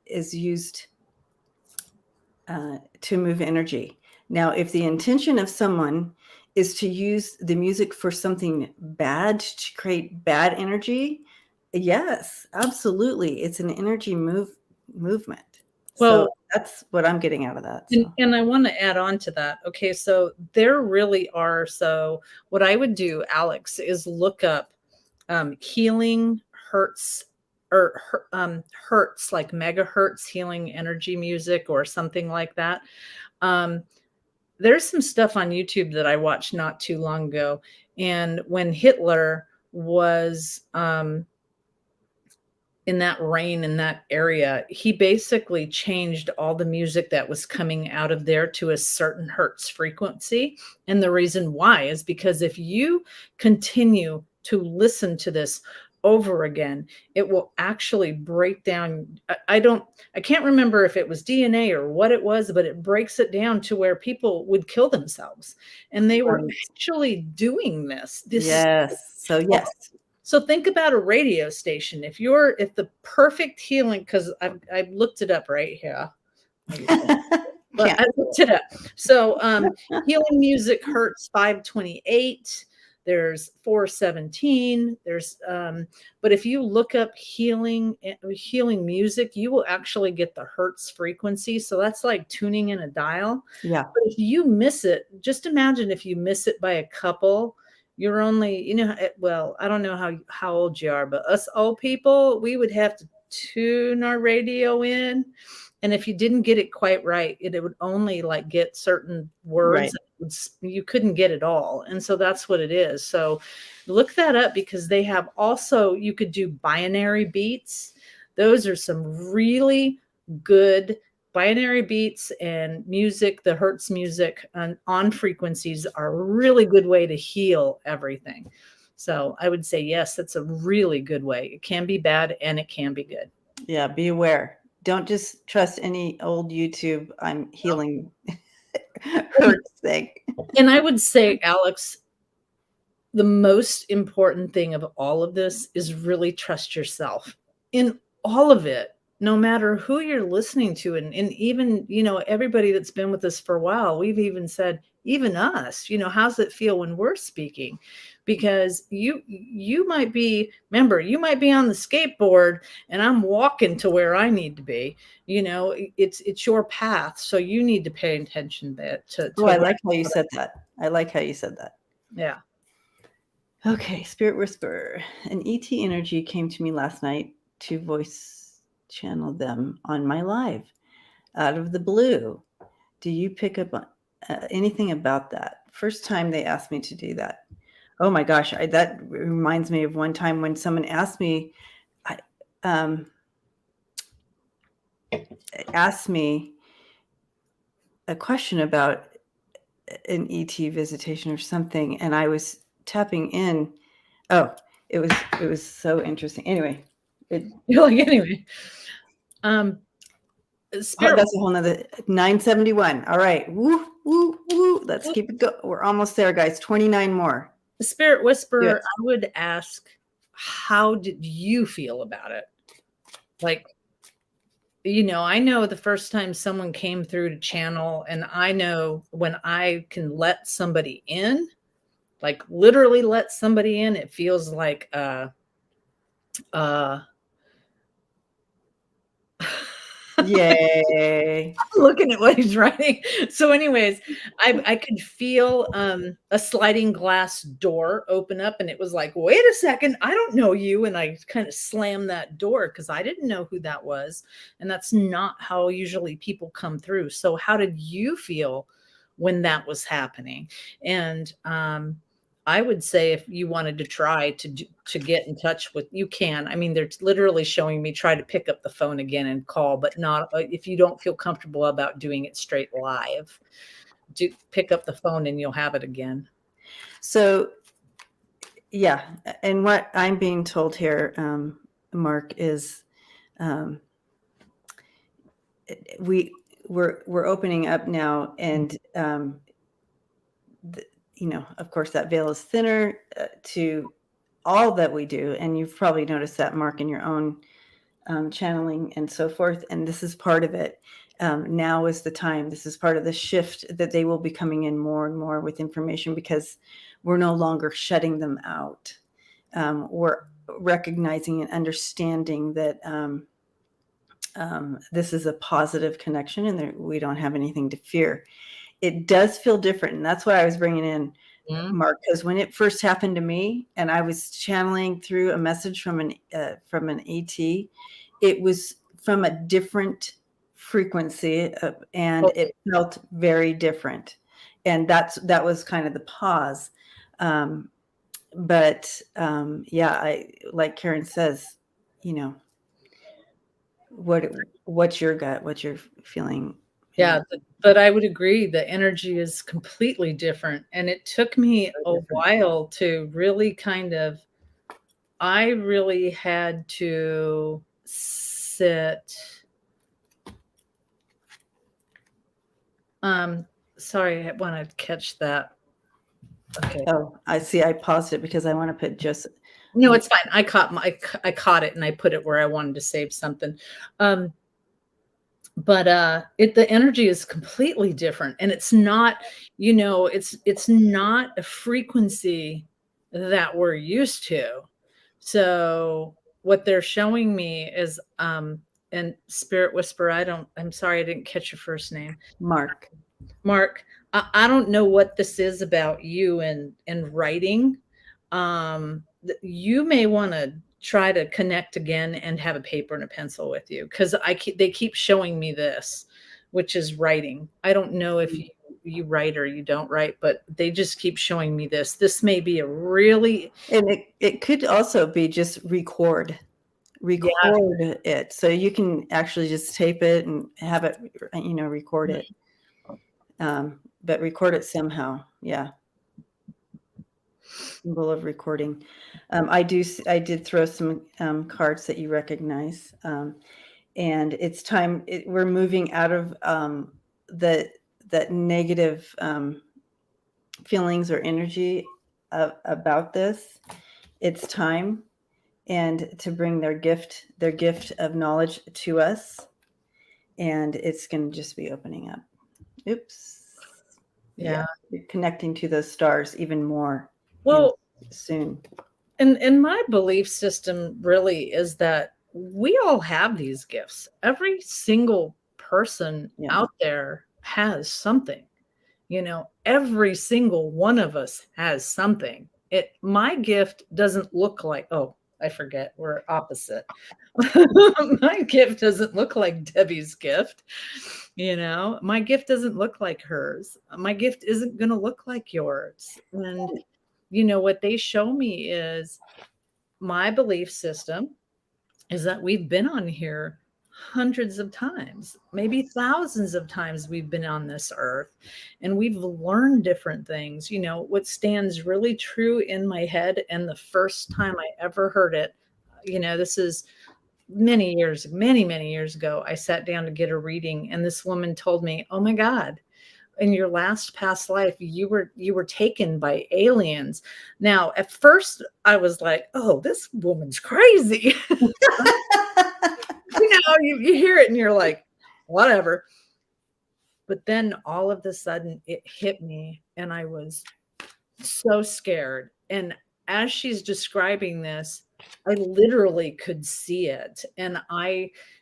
is used to move energy. Now, if the intention of someone is to use the music for something bad, to create bad energy, yes, absolutely. It's an energy movement. So Well, that's what I'm getting out of that. and, So. and I want to add on to that. Okay, so there really are. So what I would do, Alex, is look up healing hertz or hertz, like megahertz healing energy music or something like that. Um, there's some stuff on YouTube that I watched not too long ago. And when Hitler was in that reign in that area, he basically changed all the music that was coming out of there to a certain hertz frequency. And the reason why is because if you continue to listen to this over again, it will actually break down. I can't remember if it was DNA or what it was, but it breaks it down to where people would kill themselves. And they were Right. actually doing this. Yes. So yes. So think about a radio station. If the perfect healing, because I've looked it up right here. But Can't. I looked it up. So healing music hertz 528. There's 417. There's but if you look up healing music, you will actually get the hertz frequency. So that's like tuning in a dial. Yeah. But if you miss it, just imagine if you miss it by a couple, you're only, well, I don't know how old you are, but us old people, we would have to tune our radio in. And if you didn't get it quite right, it would only like get certain words. Right. You couldn't get it all. And so that's what it is. So look that up, because they have also, you could do binary beats. Those are some really good binary beats and music. The hertz music on frequencies are a really good way to heal everything. So I would say, yes, that's a really good way. It can be bad and it can be good. Yeah. Be aware. Don't just trust any old YouTube I'm healing hurts thing. And I would say, Alex, the most important thing of all of this is really trust yourself in all of it, no matter who you're listening to. And even, everybody that's been with us for a while, we've even said, even us, how's it feel when we're speaking? Because you might be, remember, you might be on the skateboard and I'm walking to where I need to be. It's your path. So you need to pay attention to Oh, I like how you said that. I like how you said that. Yeah. Okay, Spirit Whisperer. An ET energy came to me last night to voice channel them on my live out of the blue. Do you pick up on anything about that? First time they asked me to do that. Oh my gosh, that reminds me of one time when someone asked me, asked me a question about an ET visitation or something, and I was tapping in. Oh, it was so interesting. Anyway, You're like, anyway. Spirit. That's a whole nother 971. All right. Woo, woo, woo. Let's keep it going. We're almost there, guys. 29 more. Spirit Whisperer, Yes. I would ask, how did you feel about it? Like, I know the first time someone came through to channel, and I know when I can let somebody in, like literally let somebody in, it feels like Yay. looking at what he's writing. So anyways, I could feel a sliding glass door open up, and it was like, wait a second, I don't know you. And I kind of slammed that door because I didn't know who that was. And that's not how usually people come through. So how did you feel when that was happening? And I would say if you wanted to try to get in touch with, you can. I mean, they're literally showing me try to pick up the phone again and call, but not if you don't feel comfortable about doing it straight live. Do pick up the phone and you'll have it again. So, yeah, and what I'm being told here, Mark, is we're opening up now, and of course, that veil is thinner to all that we do. And you've probably noticed that, Mark, in your own channeling and so forth. And this is part of it. Now is the time. This is part of the shift that they will be coming in more and more with information, because we're no longer shutting them out. We're recognizing and understanding that this is a positive connection and that we don't have anything to fear. It does feel different. And that's what I was bringing in, Mark, because when it first happened to me and I was channeling through a message from an AT, it was from a different frequency and it felt very different. And that was kind of the pause. But I, like Karen says, what's your gut? What's your feeling? Yeah, but I would agree the energy is completely different. And it took me a while to really I really had to sit. Sorry, I want to catch that. Okay. Oh, I see. I paused it because I want to put just. No, it's fine. I caught it and I put it where I wanted to save something. But the energy is completely different, and it's not, it's not a frequency that we're used to. So what they're showing me is and Spirit Whisperer, I'm sorry I didn't catch your first name. Mark, I don't know what this is about you and writing. You may want to try to connect again and have a paper and a pencil with you, because they keep showing me this, which is writing. I don't know if you write or you don't write, but they just keep showing me this. This may be a really, and it could also be just record it, so you can actually just tape it and have it, record it, but record it somehow. Yeah. Symbol of recording. I did throw some cards that you recognize, and it's time. We're moving out of that negative feelings or energy about this. It's time, and to bring their gift of knowledge to us, and it's going to just be opening up. Oops. Yeah. Connecting to those stars even more. Well, soon. And my belief system really is that we all have these gifts. Every single person out there has something. Every single one of us has something. My gift doesn't look like, I forget, we're opposite. My gift doesn't look like Debbie's gift. My gift doesn't look like hers. My gift isn't going to look like yours. And what they show me is my belief system is that we've been on here hundreds of times, maybe thousands of times we've been on this earth, and we've learned different things. What stands really true in my head, and the first time I ever heard it, this is many years ago, I sat down to get a reading, and this woman told me, oh my God, in your last past life, you were taken by aliens. Now, at first I was like, oh, this woman's crazy. You hear it and you're like, whatever. But then all of a sudden it hit me, and I was so scared. And as she's describing this, I literally could see it. And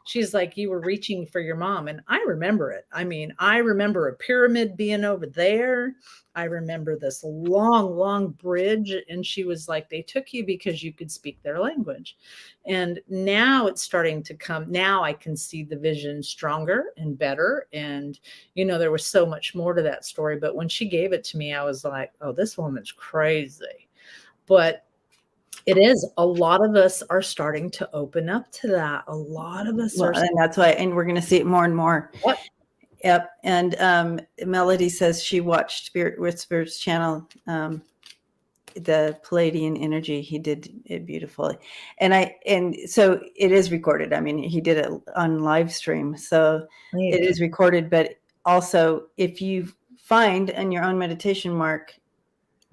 she's like, you were reaching for your mom. And I remember it. I mean, I remember a pyramid being over there. I remember this long, long bridge. And she was like, they took you because you could speak their language. And now it's starting to come. Now I can see the vision stronger and better. And, there was so much more to that story. But when she gave it to me, I was like, oh, this woman's crazy. But it is. A lot of us are starting to open up to that. A lot of us are. And that's why, and we're going to see it more and more. Yep. And Melody says she watched Spirit Whisperer's channel, the Palladian energy. He did it beautifully. And so it is recorded. I mean, he did it on live stream. So it is recorded. But also, if you find in your own meditation, Mark,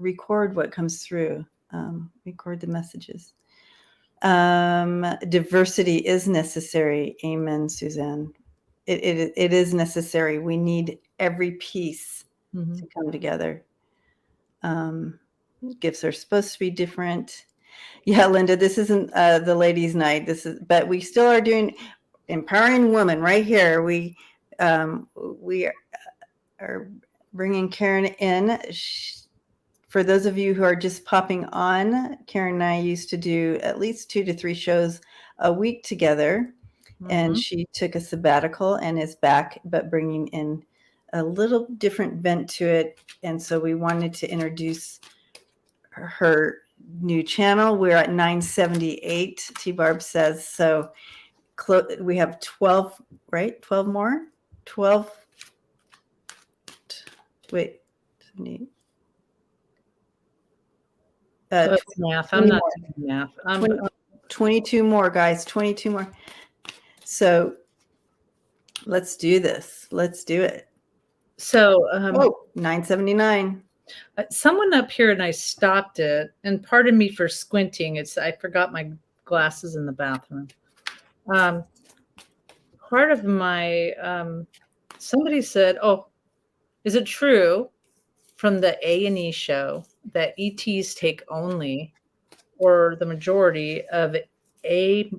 record what comes through, record the messages. Diversity is necessary. Amen, Suzanne. It is necessary. We need every piece to come together. Gifts are supposed to be different. Yeah, Linda, this isn't the ladies' night. But we still are doing empowering women right here. We are bringing Karen in. For those of you who are just popping on, Karen and I used to do at least 2 to 3 shows a week together, and she took a sabbatical and is back, but bringing in a little different vent to it. And so we wanted to introduce her new channel. We're at 978, T-Barb says. So we have 12, right? 12 more? 12. Wait. Math. I'm not doing math. 22 more, guys. 22 more. So let's do this. Let's do it. So 979. Someone up here, and I stopped it, and pardon me for squinting. I forgot my glasses in the bathroom. Part of my somebody said, "Oh, is it true from the A&E show that ETs take only or the majority of A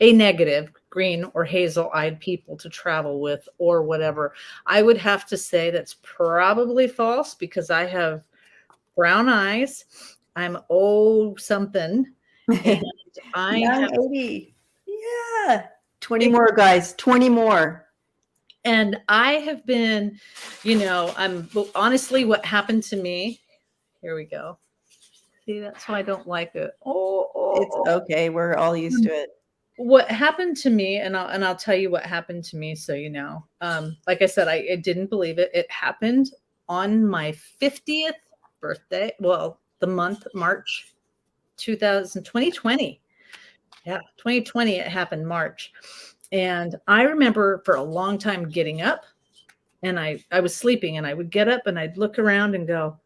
negative, green or hazel-eyed people to travel with or whatever?" I would have to say that's probably false because I have brown eyes. I'm something. And I have 980. Yeah. 20 more, guys. 20 more. And I have been, honestly, what happened to me, here we go. See, that's why I don't like it. It's okay. We're all used to it. What happened to me, and I'll tell you what happened to me, so you know. Like I said, I didn't believe it. It happened on my 50th birthday. Well, the month March 2020. Yeah, 2020. It happened March, and I remember for a long time getting up, and I was sleeping, and I would get up and I'd look around and go,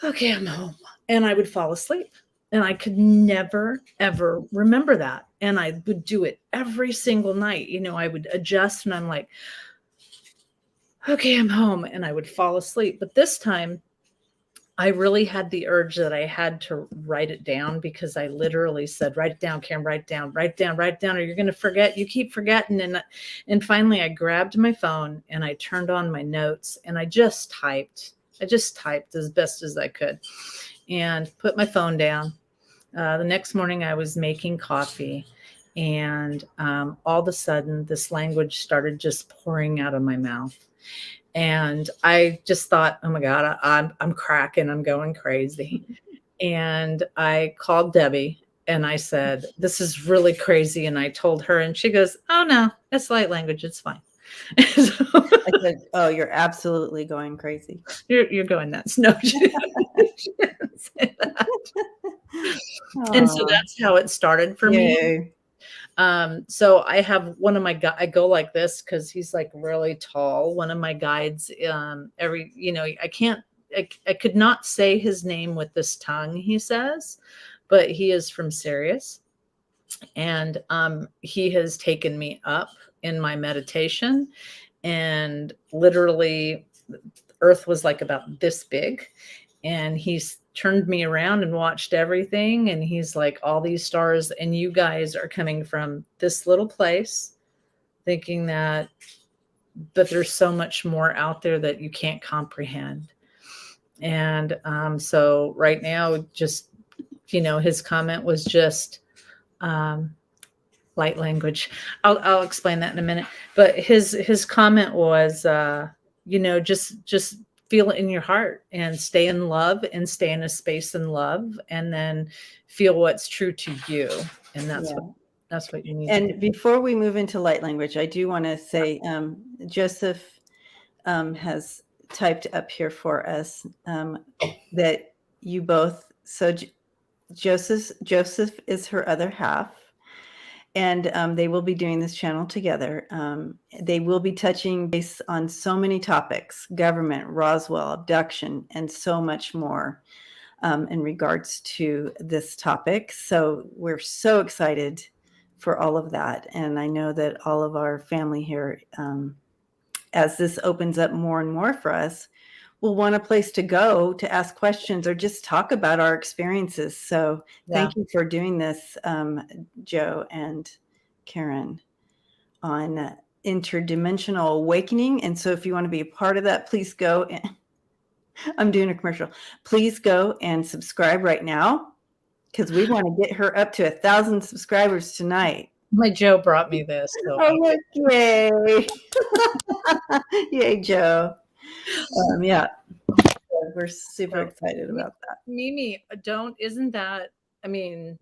"Okay, I'm home," and I would fall asleep. And I could never, ever remember that. And I would do it every single night. I would adjust and I'm like, "Okay, I'm home." And I would fall asleep. But this time I really had the urge that I had to write it down because I literally said, "Write it down, Karen, write it down, write it down, write it down, or you're going to forget. You keep forgetting." And finally I grabbed my phone and I turned on my notes and I just typed as best as I could and put my phone down. The next morning I was making coffee and all of a sudden this language started just pouring out of my mouth. And I just thought, "Oh my God, I'm cracking. I'm going crazy." And I called Debbie and I said, "This is really crazy." And I told her and she goes, "Oh no, it's light language. It's fine." So, I said, "Oh, you're absolutely going crazy. You're going nuts." No, she didn't say that. And so that's how it started for me. So I have one of my I go like this because he's like really tall. One of my guides, I could not say his name with this tongue, he says, but he is from Sirius. And he has taken me up in my meditation, and literally Earth was like about this big. And he's turned me around and watched everything. And he's like, "All these stars and you guys are coming from this little place," thinking that there's so much more out there that you can't comprehend. And so right now, just, his comment was just light language. I'll explain that in a minute. But his comment was, just feel it in your heart and stay in love and stay in a space in love and then feel what's true to you. And that's what you need. And before we move into light language, I do want to say Joseph has typed up here for us that you both, so Joseph is her other half. And they will be doing this channel together. They will be touching base on so many topics: government, Roswell, abduction, and so much more in regards to this topic. So we're so excited for all of that. And I know that all of our family here, as this opens up more and more for us, will want a place to go to ask questions or just talk about our experiences. So thank you for doing this, Joe and Karen, on interdimensional awakening. And so if you want to be a part of that, please go. I'm doing a commercial. Please go and subscribe right now, because we want to get her up to 1,000 subscribers tonight. My Joe brought me this. So oh, yay. Yay, Joe. Yeah. We're super excited about that. Mimi, isn't that, I mean,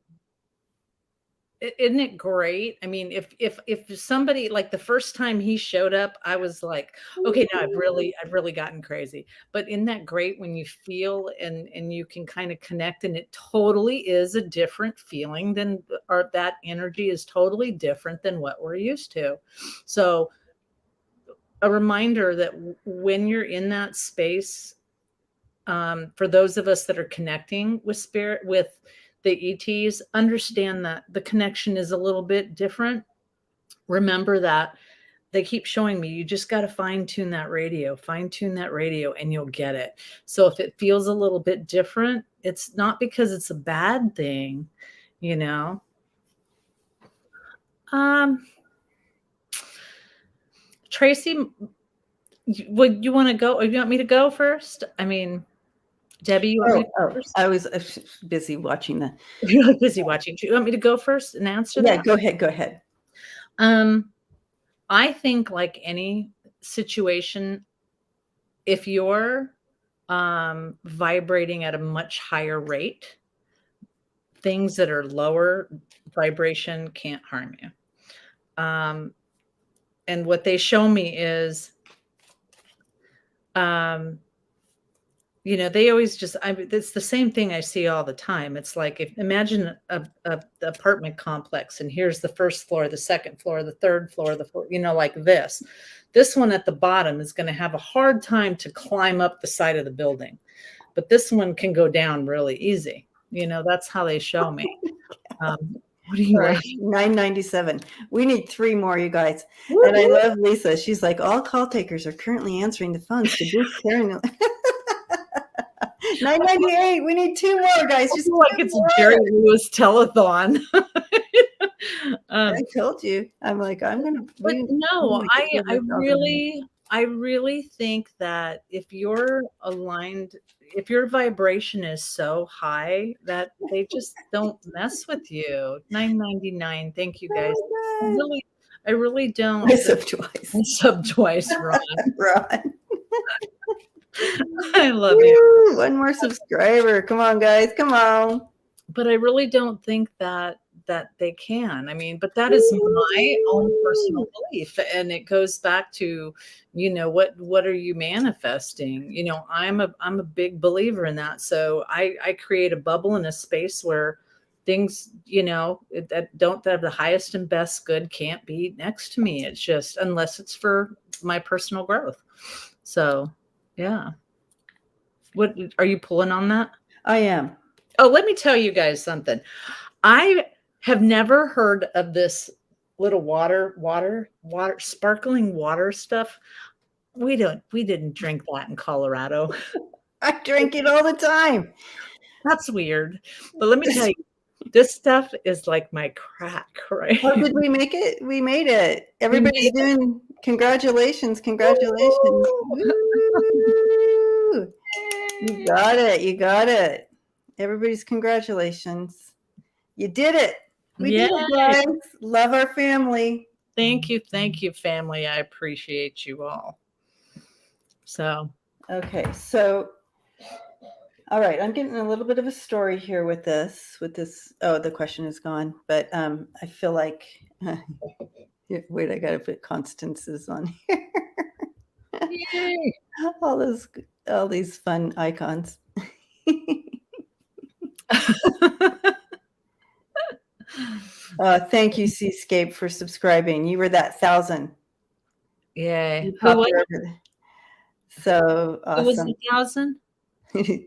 isn't it great? I mean, if somebody, like the first time he showed up, I was like, okay, now I've really gotten crazy. But isn't that great when you feel and you can kind of connect, and it totally is a different feeling than, or that energy is totally different than what we're used to. So a reminder that when you're in that space, for those of us that are connecting with spirit, with the ETs, understand that the connection is a little bit different. Remember that they keep showing me, you just got to fine tune that radio, and you'll get it. So if it feels a little bit different, it's not because it's a bad thing, you know. Tracy, would you want to go, or you want me to go first? I mean, Debbie, you want me to go first? I was busy watching the. You're busy watching. Do you want me to go first and answer that? Yeah, go ahead. I think, like any situation, if you're vibrating at a much higher rate, things that are lower vibration can't harm you. And what they show me is, you know, they always just, it's the same thing I see all the time. It's like, imagine a apartment complex, and here's the first floor, the second floor, the third floor, you know, like this. This one at the bottom is going to have a hard time to climb up the side of the building, but this one can go down really easy. You know, that's how they show me. What are you laughing? 997. We need 3 more, you guys. Woo-hoo. And I love Lisa. She's like, all call takers are currently answering the phones to boost Karen. 998. We need 2 more, guys. Just like it's more. A Jerry Lewis telethon. I told you. I'm like, I'm gonna. But no, I really think that if you're aligned, if your vibration is so high that they just don't mess with you. 999. Thank you, guys. I really don't. I sub twice. Ron. Ron. I love you. 1 more subscriber. Come on, guys. Come on. But I really don't think that they can. I mean, but that is my own personal belief. And it goes back to, you know, what are you manifesting? You know, I'm a big believer in that. So I create a bubble in a space where things, you know, that don't have the highest and best good can't be next to me. It's just, unless it's for my personal growth. So yeah. What are you pulling on that? I am. Oh, let me tell you guys something. I have never heard of this little water, sparkling water stuff. We didn't drink that in Colorado. I drink it all the time. That's weird. But let me tell you, this stuff is like my crack, right? How did we make it? We made it. Everybody's doing congratulations. Congratulations. Woo! You got it. You got it. Everybody's congratulations. You did it. We did it, guys. Love our family. Thank you, family. I appreciate you all. So, okay. So, all right. I'm getting a little bit of a story here with this. Oh, the question is gone. But I feel like, wait, I got to put Constance's on here. Yay. all these fun icons. Thank you, Seascape, for subscribing. You were that 1,000. Yay. You Who popped was, over there. So who was the awesome. 1,000?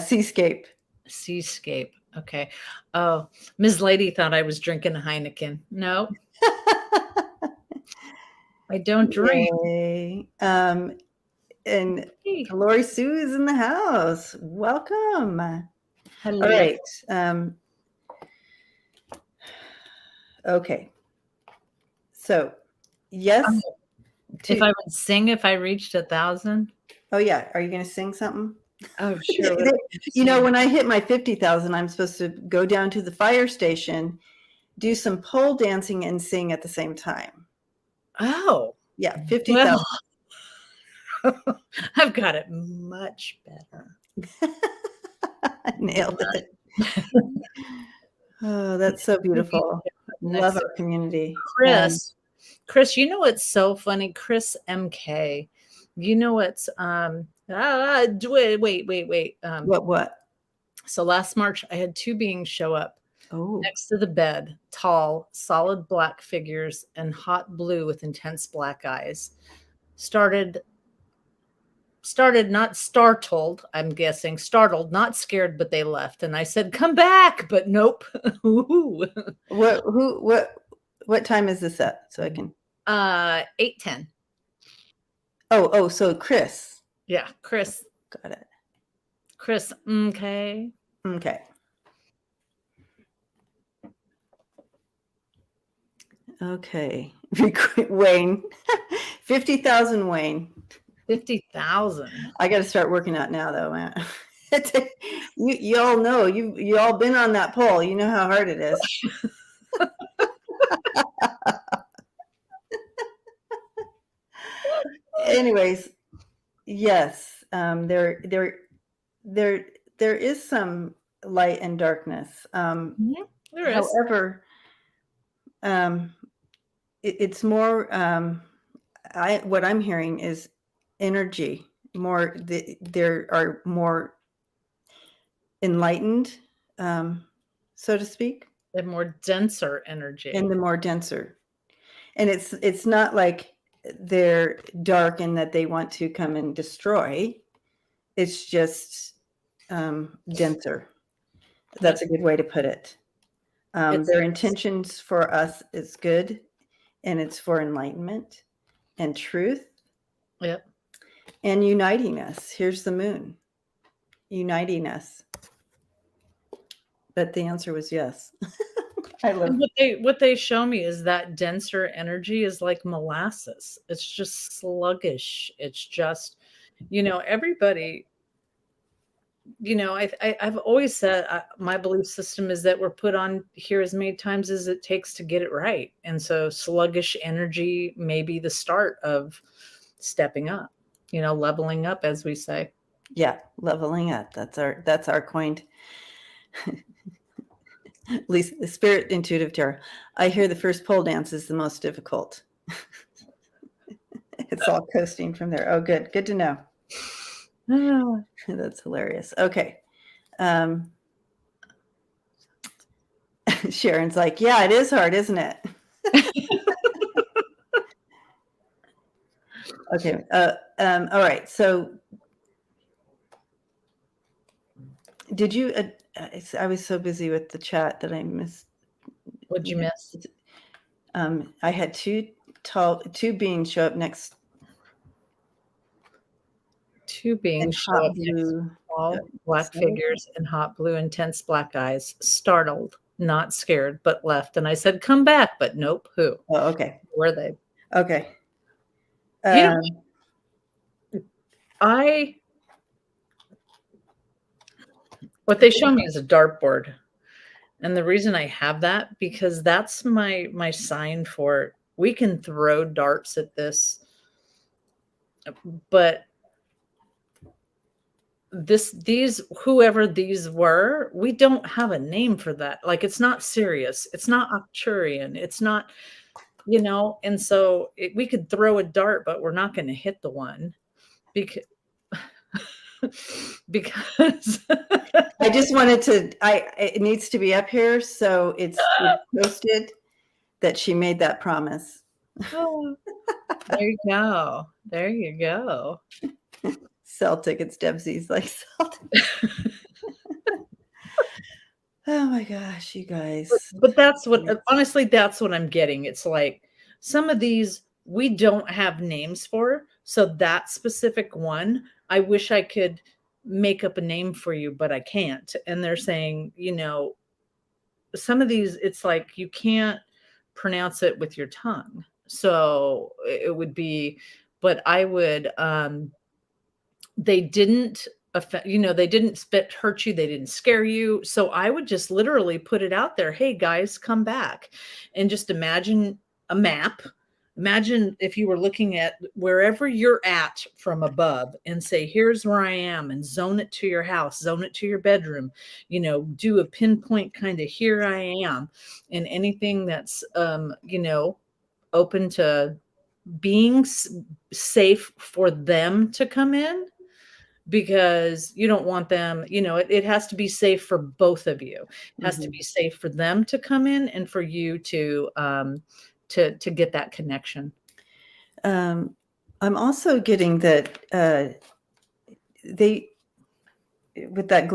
Seascape. Seascape. Okay. Oh, Ms. Lady thought I was drinking a Heineken. No, I don't drink. Yay. And Hey. Lori Sue is in the house. Welcome. Hello. All right. Okay. So, yes. If I would sing if I reached 1,000. Oh, yeah. Are you going to sing something? Oh, sure. You know, when I hit my 50,000, I'm supposed to go down to the fire station, do some pole dancing, and sing at the same time. Oh. Yeah, 50,000. Well, I've got it much better. Nailed it. Oh, that's so beautiful. Love our community. Chris, you know what's so funny? Chris MK. You know what's wait. What? So last March I had two beings show up Oh. next to the bed, tall, solid black figures and hot blue with intense black eyes. Started not startled, I'm guessing, startled, not scared, but they left. And I said, "Come back," but nope. What time is this at? So I can 8:10. Oh, so Chris. Yeah, Chris. Got it. Chris, okay. Okay. Okay. Wayne. 50,000 Wayne. 50,000. I got to start working out now, though, man. You all know you all been on that pole. You know how hard it is. Anyways, yes, there is some light and darkness. There is. However, it's more. What I'm hearing is energy. More, there are more enlightened, so to speak, The more denser energy. and the more denser. And it's not like they're dark and that they want to come and destroy. It's just denser. That's a good way to put it. Their intentions for us is good, and it's for enlightenment and truth. Yep. And uniting us. Here's the moon. Uniting us. But the answer was yes. I love what they show me is that denser energy is like molasses. It's just sluggish. It's just, everybody, I've always said my belief system is that we're put on here as many times as it takes to get it right. And so sluggish energy may be the start of stepping up, leveling up, as we say. Yeah, leveling up. That's our coined. At least the spirit intuitive tarot. I hear the first pole dance is the most difficult. It's all coasting from there. Oh, good to know. That's hilarious. Okay. Sharon's like, yeah, it is hard, isn't it? Okay. All right. So did you I was so busy with the chat that I missed. What'd you miss? I had two beings show up next. Two beings show up blue, tall, black figures and hot blue, intense black eyes, startled, not scared, but left. And I said, "Come back," but nope. Who? Oh, okay. Were they? Okay. What they show me is a dartboard. And the reason I have that, because that's my sign for it. We can throw darts at this, but whoever these were, we don't have a name for that. Like, it's not Sirius, it's not Arcturian, it's not, and so we could throw a dart, but we're not going to hit the one because because I just wanted to, it needs to be up here. So it's posted that she made that promise. oh, there you go. There you go. Sell tickets, Debsy's like, sell tickets. Oh my gosh, you guys. But that's what, honestly, that's what I'm getting. It's like some of these we don't have names for. So that specific one, I wish I could make up a name for you, but I can't. And they're saying, some of these, it's like you can't pronounce it with your tongue. So it would be, but I would, they didn't affect, they didn't hurt you, they didn't scare you. So I would just literally put it out there, hey guys, come back, and just imagine a map. Imagine if you were looking at wherever you're at from above and say, here's where I am, and zone it to your house, zone it to your bedroom, do a pinpoint kind of here I am, and anything that's, open to being safe for them to come in, because you don't want them, it has to be safe for both of you. It has to be safe for them to come in and for you to get that connection. I'm also getting that they, with that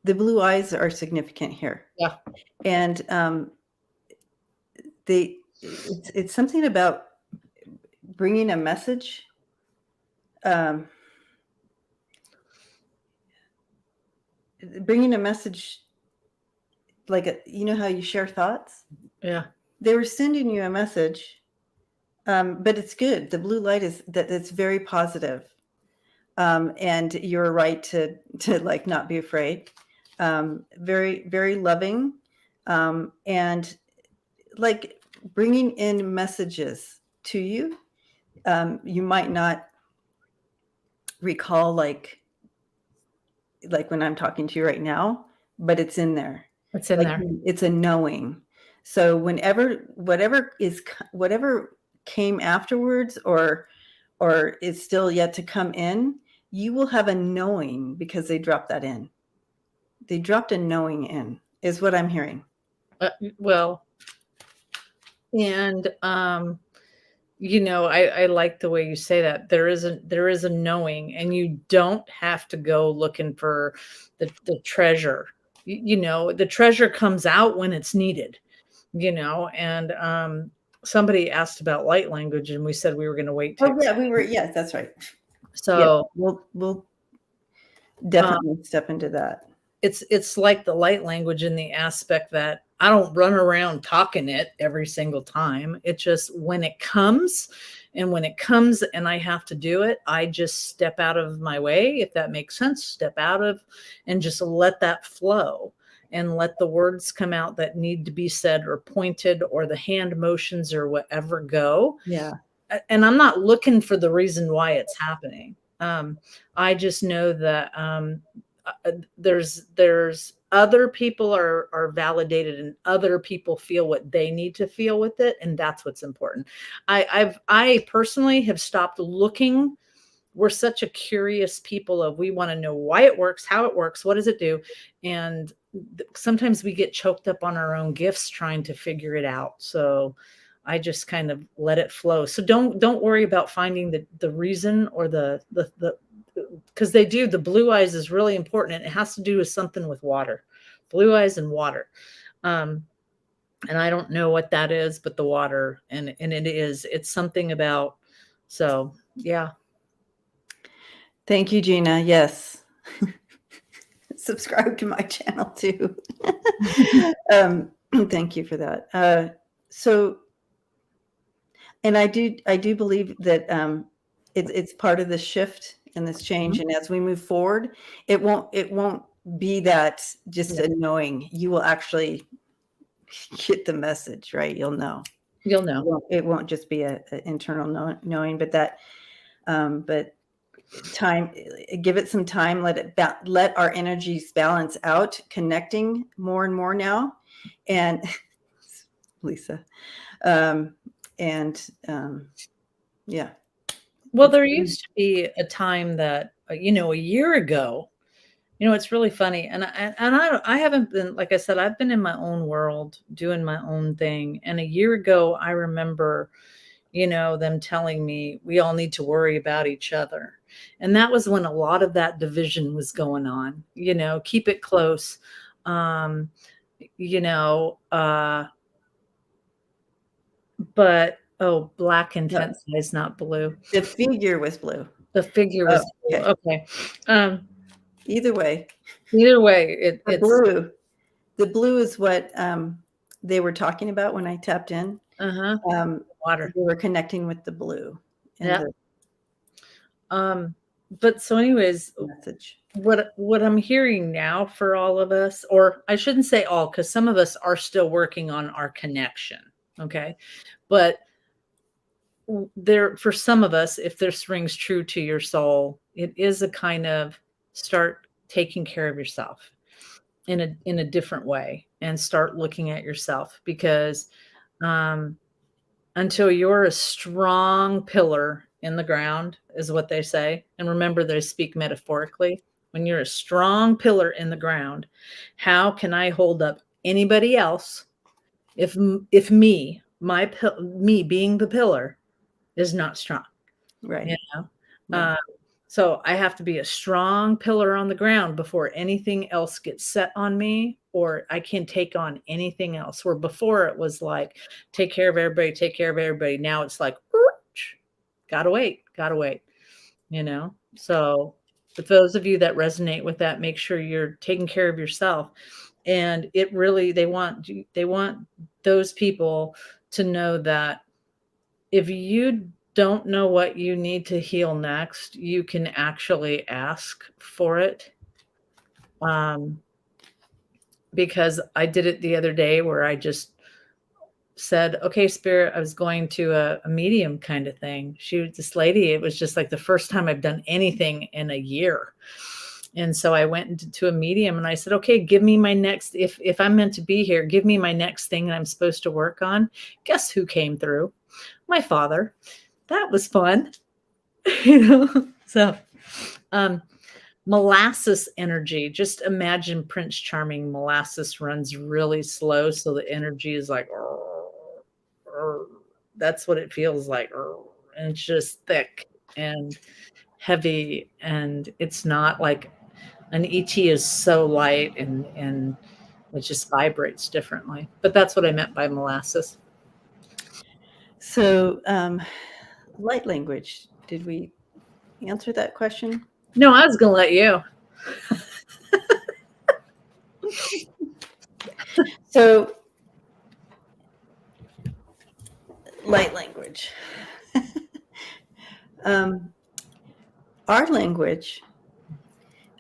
the blue eyes are significant here. Yeah. And it's something about bringing a message. Bringing a message, like how you share thoughts. Yeah. They were sending you a message, but it's good. The blue light is that it's very positive. And you're right to like not be afraid. Very, very loving, and like bringing in messages to you. You might not recall like when I'm talking to you right now, but it's in there. It's in like, there. It's a knowing. So whatever came afterwards or is still yet to come in, you will have a knowing because they dropped that in. They dropped a knowing in, is what I'm hearing. Well, and I like the way you say that. There is a knowing, and you don't have to go looking for the treasure. The treasure comes out when it's needed. And somebody asked about light language, and we said we were going to wait. Oh yeah, we were. Yes, that's right. So yeah, we'll definitely step into that. It's like the light language in the aspect that I don't run around talking it every single time. It's just when it comes and I have to do it, I just step out of my way, if that makes sense, step out of and just let that flow and let the words come out that need to be said or pointed, or the hand motions or whatever go. Yeah. And I'm not looking for the reason why it's happening. I just know that there's other people are validated, and other people feel what they need to feel with it, and that's what's important. I personally have stopped looking. We're such a curious people of, we want to know why it works, how it works, what does it do, and sometimes we get choked up on our own gifts trying to figure it out. So I just kind of let it flow. So don't worry about finding the reason or the because they do. The blue eyes is really important, and it has to do with something with water, blue eyes and water. And I don't know what that is, but the water, and it's something about, so yeah. Thank you, Gina. Yes. Subscribe to my channel too. Thank you for that. So, and I do believe that it's part of the shift and this change. And as we move forward, it won't be that just a knowing. You will actually get the message, right? You'll know. It won't just be an internal knowing, but that, but time, give it some time, let our energies balance out, connecting more and more now. And Lisa, yeah. Well, there used to be a time that, a year ago, it's really funny, and I haven't been, like I said, I've been in my own world doing my own thing. And a year ago, I remember, them telling me we all need to worry about each other. And that was when a lot of that division was going on, keep it close. Um, you know, but oh, black No, intense size, not blue. the figure was blue. The figure Oh, was blue. okay. Okay. Um, Either way, Either way, the it's blue. The blue is what they were talking about when I tapped in. uh-huh. Um, Water. they were connecting with the blue in Yeah. the But so anyways, message. what I'm hearing now for all of us, or I shouldn't say all, because some of us are still working on our connection. Okay. But there, for some of us, if this rings true to your soul, it is a kind of start taking care of yourself in a different way, and start looking at yourself, because um until you're a strong pillar in the ground, is what they say. And remember, they speak metaphorically. When you're a strong pillar in the ground, how can I hold up anybody else if me being the pillar is not strong? Right. You know? Yeah. So I have to be a strong pillar on the ground before anything else gets set on me, or I can take on anything else. Where before it was like, take care of everybody, take care of everybody. Now it's like, gotta wait, gotta wait, So for those of you that resonate with that, make sure you're taking care of yourself. And it really, they want those people to know that if you don't know what you need to heal next, you can actually ask for it. Um, because I did it the other day where I just said, okay, spirit, I was going to a medium kind of thing. This lady, it was just like the first time I've done anything in a year. And so I went into a medium and I said, okay, give me my next, if I'm meant to be here, give me my next thing that I'm supposed to work on. Guess who came through? My father. That was fun. So molasses energy, just imagine Prince Charming. Molasses runs really slow, so the energy is like that's what it feels like, and it's just thick and heavy, and it's not like an ET is so light, and it just vibrates differently. But that's what I meant by molasses. So, light language. Did we answer that question? No, I was gonna let you. So, light language. Our language,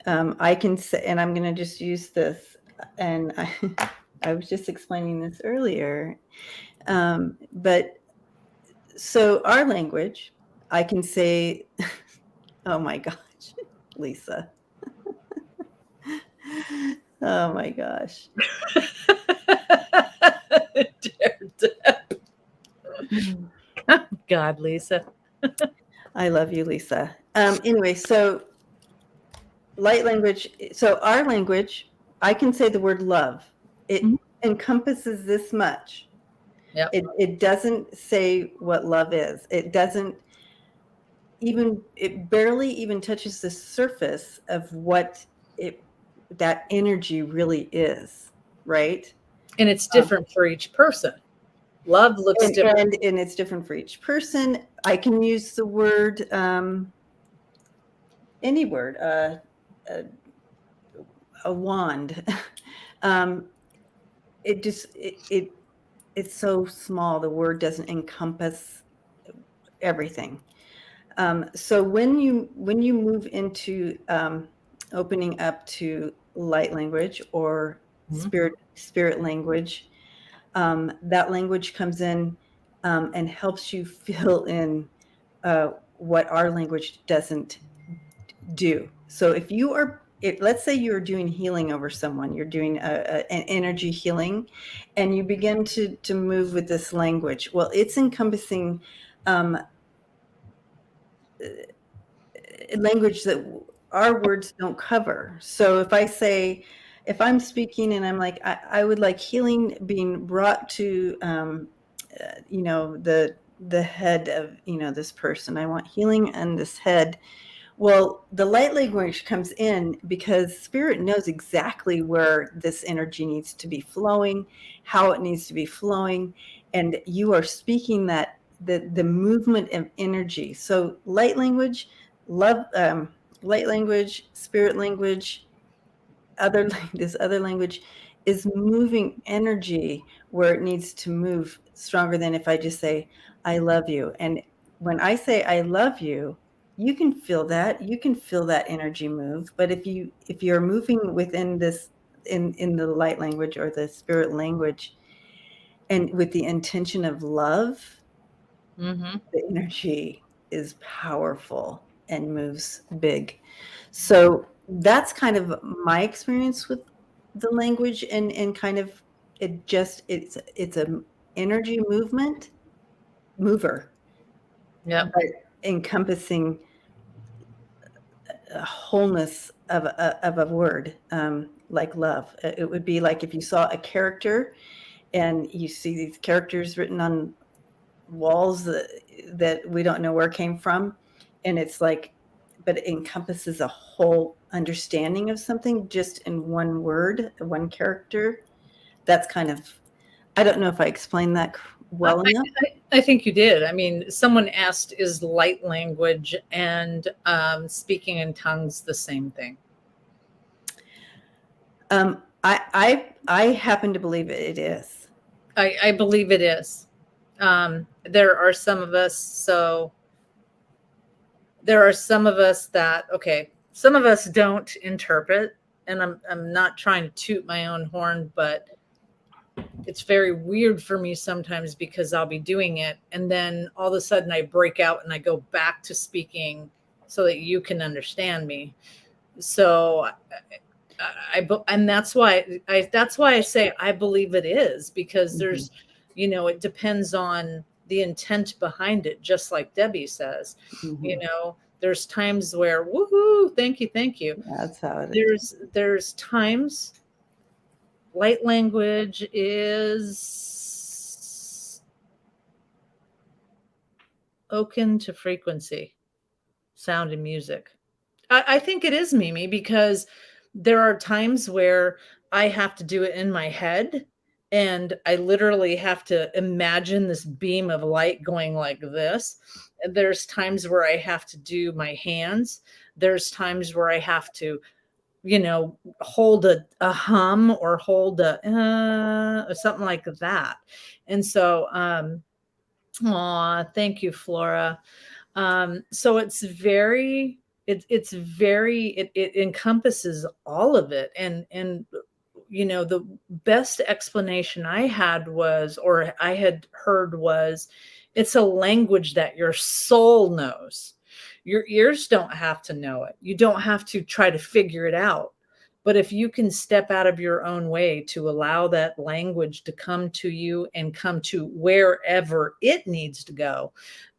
I can say, and I'm going to just use this, and I was just explaining this earlier. But so our language, I can say, oh my gosh, Lisa. Oh my gosh. God, Lisa. I love you, Lisa. Anyway, so light language. So our language, I can say the word love. It encompasses this much. Yep. It doesn't say what love is. It doesn't even, it barely even touches the surface of what that energy really is, right? And it's different for each person. Love looks different. And it's different for each person. I can use the word, any word, a wand. It just, it's so small. The word doesn't encompass everything. So when you move into opening up to light language or spirit language, that language comes in and helps you fill in what our language doesn't do. So if you are, let's say you're doing healing over someone, you're doing an energy healing, and you begin to move with this language. Well, it's encompassing language that our words don't cover. So if I'm speaking and I'm like, I would like healing being brought to, the head of, this person. I want healing on this head. Well, the light language comes in because spirit knows exactly where this energy needs to be flowing, how it needs to be flowing, and you are speaking that the movement of energy. So light language, love, light language, spirit language, other this other language is moving energy where it needs to move stronger than if I just say I love you. And when I say I love you, you can feel that. You can feel that energy move. But if you're moving within this in the light language or the spirit language and with the intention of love, Mm-hmm. the energy is powerful and moves big. So that's kind of my experience with the language and kind of it's a energy mover, Yep. but encompassing a wholeness of a word, like love. It would be like if you saw a character and you see these characters written on walls that we don't know where came from, and it's like, but it encompasses a whole understanding of something just in one word, one character. That's kind of, I don't know if I explained that I, well enough. I think you did. I mean, someone asked, is light language and speaking in tongues the same thing? I happen to believe it is. I believe it is. There are some of us, that, okay, some of us don't interpret, and I'm not trying to toot my own horn, but it's very weird for me sometimes because I'll be doing it and then all of a sudden I break out and I go back to speaking so that you can understand me. So and that's why I say I believe it is, because there's, it depends on the intent behind it, just like Debbie says. There's times where, woohoo, thank you. That's how it is. There's times light language is akin to frequency, sound, and music. I think it is, Mimi, because there are times where I have to do it in my head and I literally have to imagine this beam of light going like this. There's times where I have to do my hands. There's times where I have to, hold a hum or hold or something like that. And so, thank you, Flora. So it encompasses all of it. And the best explanation I had was, or I had heard was, it's a language that your soul knows. Your ears don't have to know it. You don't have to try to figure it out. But if you can step out of your own way to allow that language to come to you and come to wherever it needs to go,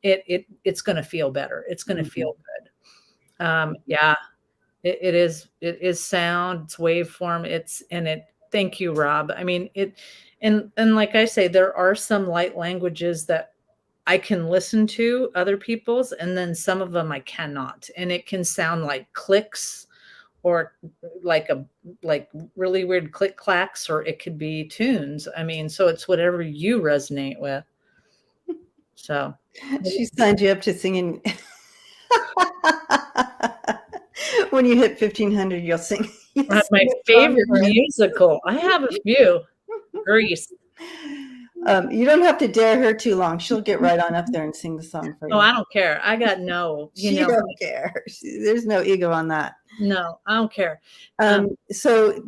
it's going to feel better. It's going to feel good. Yeah, it is sound, it's waveform, thank you, Rob. I mean, and like I say, there are some light languages that I can listen to other people's, and then some of them I cannot. And it can sound like clicks or like really weird click clacks, or it could be tunes. I mean, so it's whatever you resonate with. So She signed you up to singing. When you hit 1,500, you'll sing. My favorite musical. I have a few. Grease. You don't have to dare her too long. She'll get right on up there and sing the song for you. Oh, I don't care. I got no, she don't care. There's no ego on that. No, I don't care. So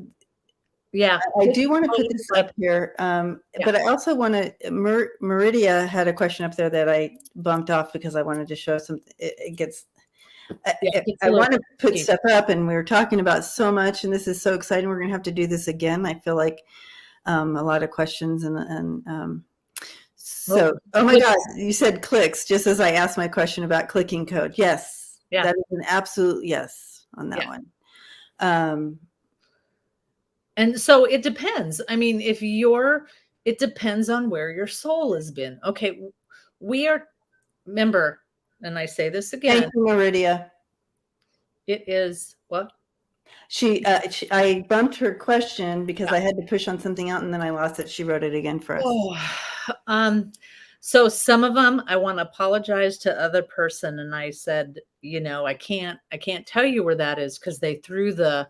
yeah, I do want to put this up here, but I also want to. Meridia had a question up there that I bumped off because I wanted to show something. It gets. I want to put stuff up, and we were talking about so much, and this is so exciting. We're going to have to do this again. I feel like a lot of questions, and So, oh my God, you said clicks just as I asked my question about clicking code. Yes, Yeah. that is an absolute yes on that one. And so it depends. I mean, it depends on where your soul has been. Okay, remember, and I say this again. Thank you, Meridia. It is what? I bumped her question because I had to push on something out and then I lost it. She wrote it again for us. Oh, so some of them I want to apologize to the other person, and I said, I can't tell you where that is because they threw the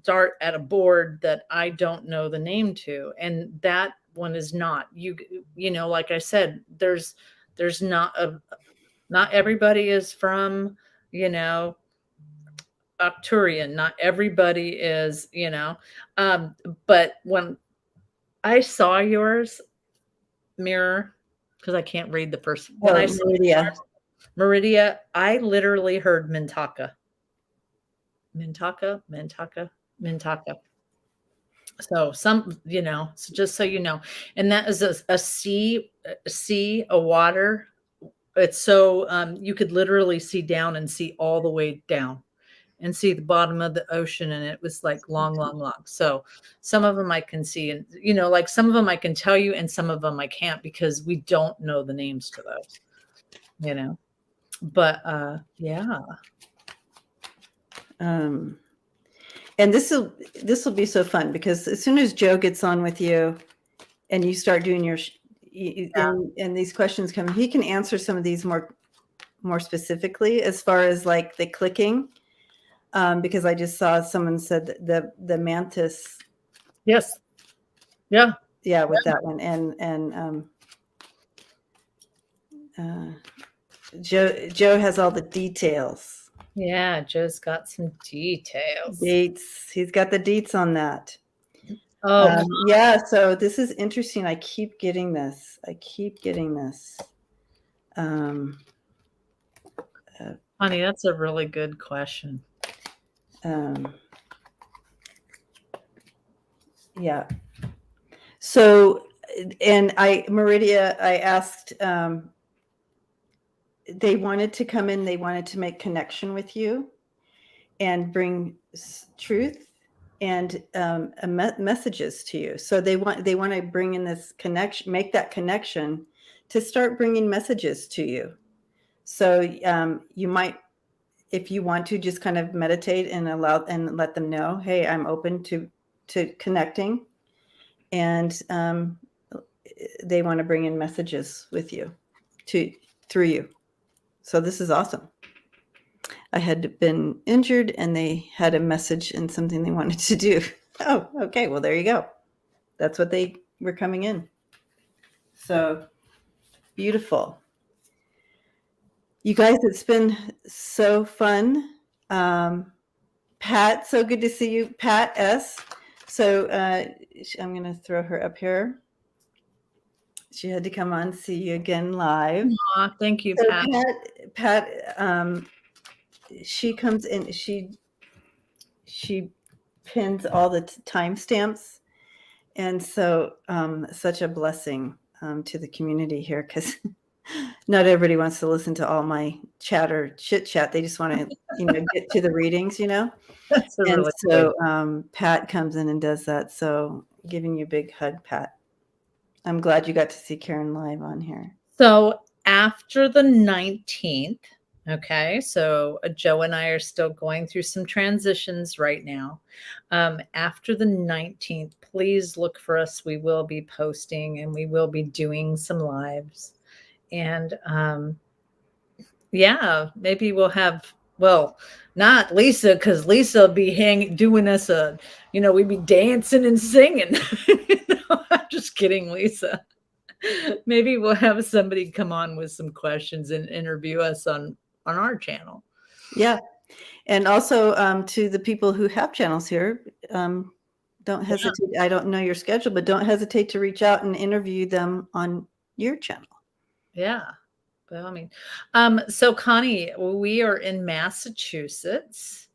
dart at a board that I don't know the name to, and that one is not like I said, there's not everybody is from Arcturian. Not everybody is, but when I saw yours, mirror, because I can't read the first. When I saw Meridia, I literally heard Mintaka. So so just so you know, and that is a sea, a water. It's so you could literally see down and see all the way down and see the bottom of the ocean, and it was like long. So some of them I can see, and like some of them I can tell you, and some of them I can't because we don't know the names to those, but yeah. And this will be so fun because as soon as Joe gets on with you and you start doing your and these questions come, he can answer some of these more specifically as far as like the clicking, because I just saw someone said the mantis. Yes. Yeah. Yeah, with that one, and Joe has all the details. Yeah, Joe's got some details. Dates. He's got the deets on that. Oh, yeah. So this is interesting. I keep getting this. Honey, that's a really good question. Yeah. So, and Meridia, I asked, they wanted to come in, they wanted to make connection with you and bring truth and messages to you. So they want to bring in this connection, make that connection to start bringing messages to you. So you might, if you want to, just kind of meditate and let them know, hey, I'm open to connecting, and they want to bring in messages with you through you. So this is awesome. I had been injured and they had a message and something they wanted to do. Oh, okay. Well, there you go. That's what they were coming in. So beautiful. You guys, it's been so fun. Pat, so good to see you. Pat S. So I'm going to throw her up here. She had to come on, see you again live. Aw, thank you, so Pat. Pat, she comes in, she pins all the timestamps, and so such a blessing to the community here, because not everybody wants to listen to all my chit chat. They just want to get to the readings, That's and really so Pat comes in and does that. So giving you a big hug, Pat. I'm glad you got to see Karen live on here. So after the 19th, okay, so Joe and I are still going through some transitions right now. After the 19th, please look for us. We will be posting and we will be doing some lives. And yeah, maybe we'll have, well, not Lisa, because Lisa will be doing us we'd be dancing and singing. I'm just kidding, Lisa. Maybe we'll have somebody come on with some questions and interview us on our channel. Yeah. And also to the people who have channels here, don't hesitate. Yeah. I don't know your schedule, but don't hesitate to reach out and interview them on your channel. Yeah. Well, I mean, so Connie, we are in Massachusetts.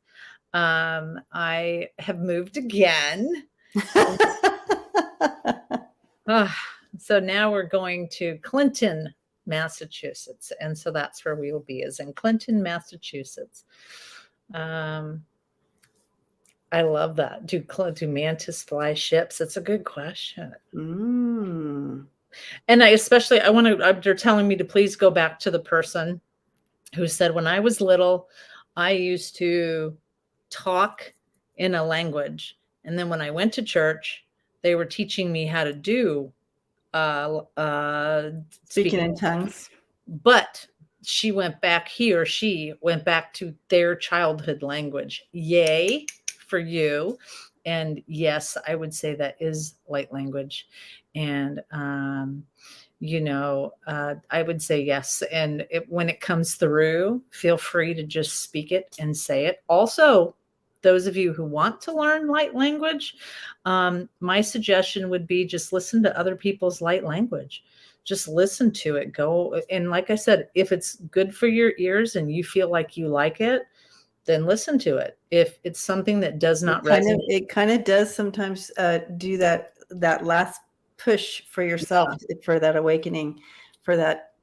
I have moved again. So now we're going to Clinton, Massachusetts. And so that's where we will be, is in Clinton, Massachusetts. I love that. Do mantis fly ships? It's a good question. And they're telling me to please go back to the person who said, when I was little, I used to talk in a language. And then when I went to church, they were teaching me how to do speaking in tongues. But she went back to their childhood language. Yay for you. And yes, I would say that is light language. And, I would say yes. And when it comes through, feel free to just speak it and say it. Also, those of you who want to learn light language, my suggestion would be just listen to other people's light language. Just listen to it. Go. And like I said, if it's good for your ears and you feel like you like it, then listen to it. If it's something that does not resonate. It kind of does sometimes do that last push for yourself, for that awakening, for that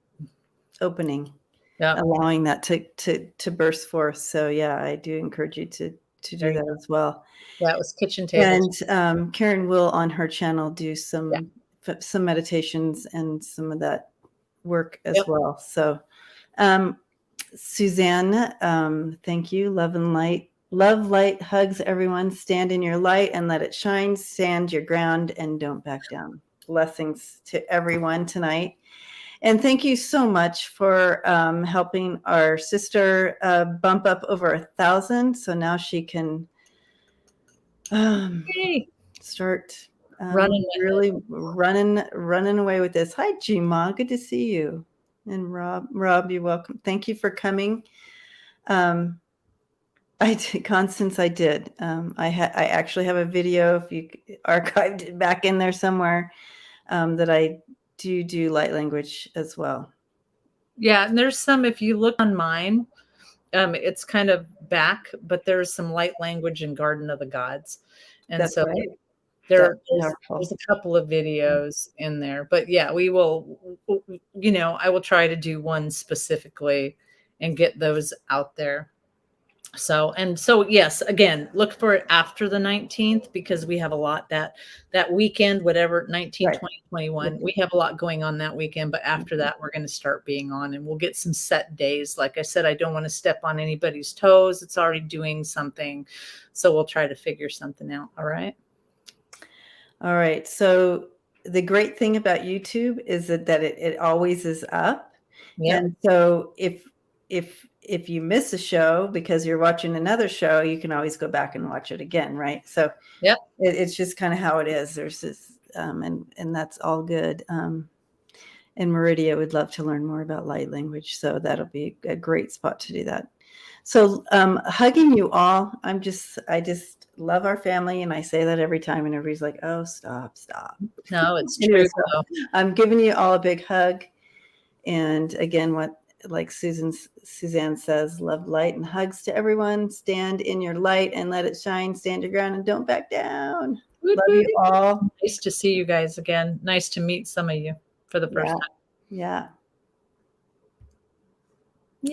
opening, allowing that to burst forth. So yeah, I do encourage you to do that as well. That was kitchen table. And Karen will on her channel do some meditations and some of that work as well. So Suzanne, thank you. Love and light. Love, light, hugs, everyone. Stand in your light and let it shine. Stand your ground and don't back down. Blessings to everyone tonight. And thank you so much for helping our sister bump up over 1,000. So now she can start running away with this. Hi, G-Ma. Good to see you. And Rob, you're welcome. Thank you for coming. Constance, I did. I actually have a video, if you archived it back in there somewhere, that I do light language as well. Yeah, and there's some, if you look on mine, it's kind of back, but there's some light language in Garden of the Gods. And that's so right. there's a couple of videos in there. But yeah, we will, I will try to do one specifically and get those out there. So yes, again, look for it after the 19th, because we have a lot that weekend, whatever, 19, 20, 21, we have a lot going on that weekend. But after that, we're going to start being on, and we'll get some set days. Like I said, I don't want to step on anybody's toes. It's already doing something. So we'll try to figure something out. All right. All right. So the great thing about YouTube is that it always is up. Yep. And so if you miss a show because you're watching another show, you can always go back and watch it again, right? So yep, it's just kind of how it is. There's this, and that's all good. And Meridia would love to learn more about light language, so that'll be a great spot to do that. So hugging you all. I just love our family, and I say that every time, and everybody's like, "Oh, stop." No, it's true. So I'm giving you all a big hug, and again, like Suzanne says, love, light, and hugs to everyone. Stand in your light and let it shine. Stand your ground and don't back down. Love you all. Nice to see you guys again. Nice to meet some of you for the first time. Yeah.